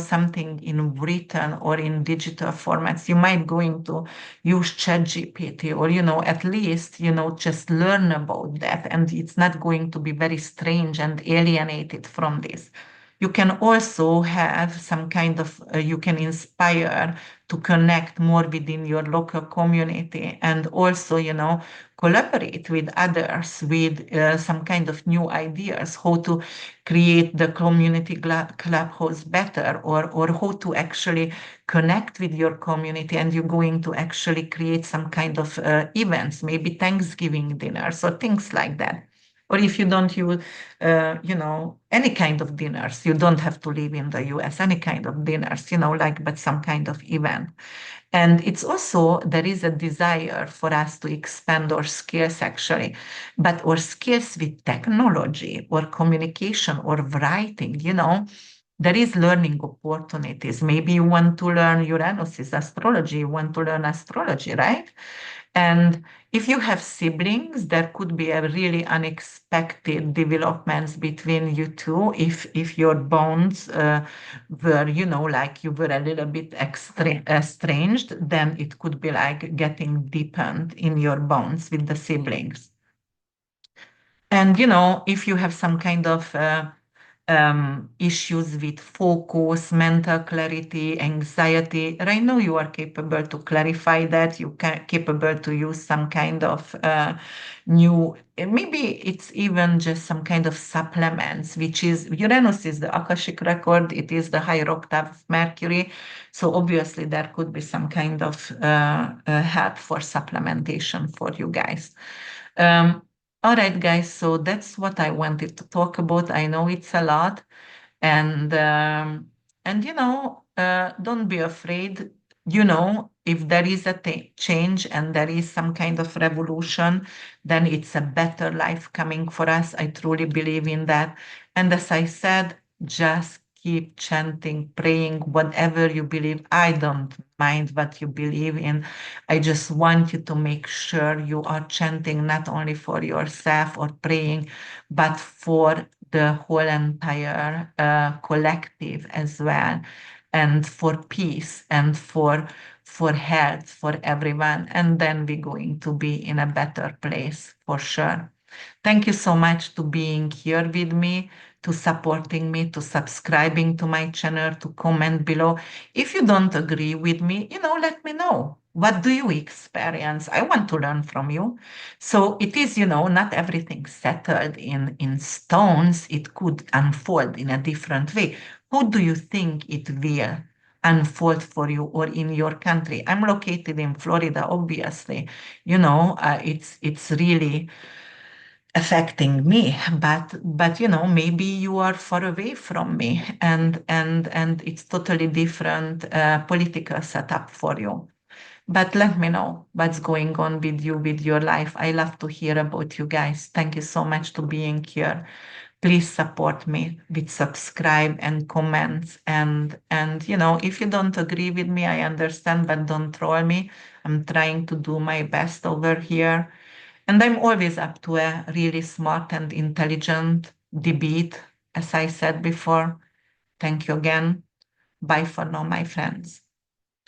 something in written or in digital formats. You might going to use ChatGPT, or, at least, just learn about that. And it's not going to be very strange and alienated from this. You can also have some kind of, you can inspire to connect more within your local community, and also, collaborate with others with some kind of new ideas, how to create the community clubhouse better, or how to actually connect with your community. And you're going to actually create some kind of events, maybe Thanksgiving dinners or things like that. Or if you don't use, any kind of dinners, you don't have to live in the US, any kind of dinners, but some kind of event. And it's also, there is a desire for us to expand our skills actually, but our skills with technology or communication or writing, there is learning opportunities. Maybe you want to learn Uranus is astrology, you want to learn astrology, right? And If you have siblings, there could be a really unexpected developments between you two. If your bonds were, like you were a little bit estranged, then it could be like getting deepened in your bonds with the siblings. And if you have some kind of issues with focus, mental clarity, anxiety, right now you are capable to clarify that. You can capable to use some kind of new, maybe it's even just some kind of supplements, which is Uranus is the Akashic record, it is the higher octave of Mercury. So obviously there could be some kind of help for supplementation for you guys. Um, all right, guys, so that's what I wanted to talk about. I know it's a lot, and don't be afraid. If there is a change and there is some kind of revolution, then it's a better life coming for us. I truly believe in that. And as I said, just keep chanting, praying, whatever you believe. I don't mind what you believe in. I just want you to make sure you are chanting not only for yourself or praying, but for the whole entire collective as well, and for peace and for health for everyone. And then we're going to be in a better place for sure. Thank you so much to being here with me, to supporting me, to subscribing to my channel, to comment below. If you don't agree with me, let me know. What do you experience? I want to learn from you. So it is, not everything settled in stones. It could unfold in a different way. How do you think it will unfold for you or in your country? I'm located in Florida, obviously. It's really affecting me, but maybe you are far away from me, and it's totally different political setup for you. But let me know what's going on with you, with your life. I love to hear about you guys. Thank you so much to being here. Please support me with subscribe and comments, and if you don't agree with me, I understand, but don't troll me. I'm trying to do my best over here, and I'm always up to a really smart and intelligent debate, as I said before. Thank you again. Bye for now, my friends.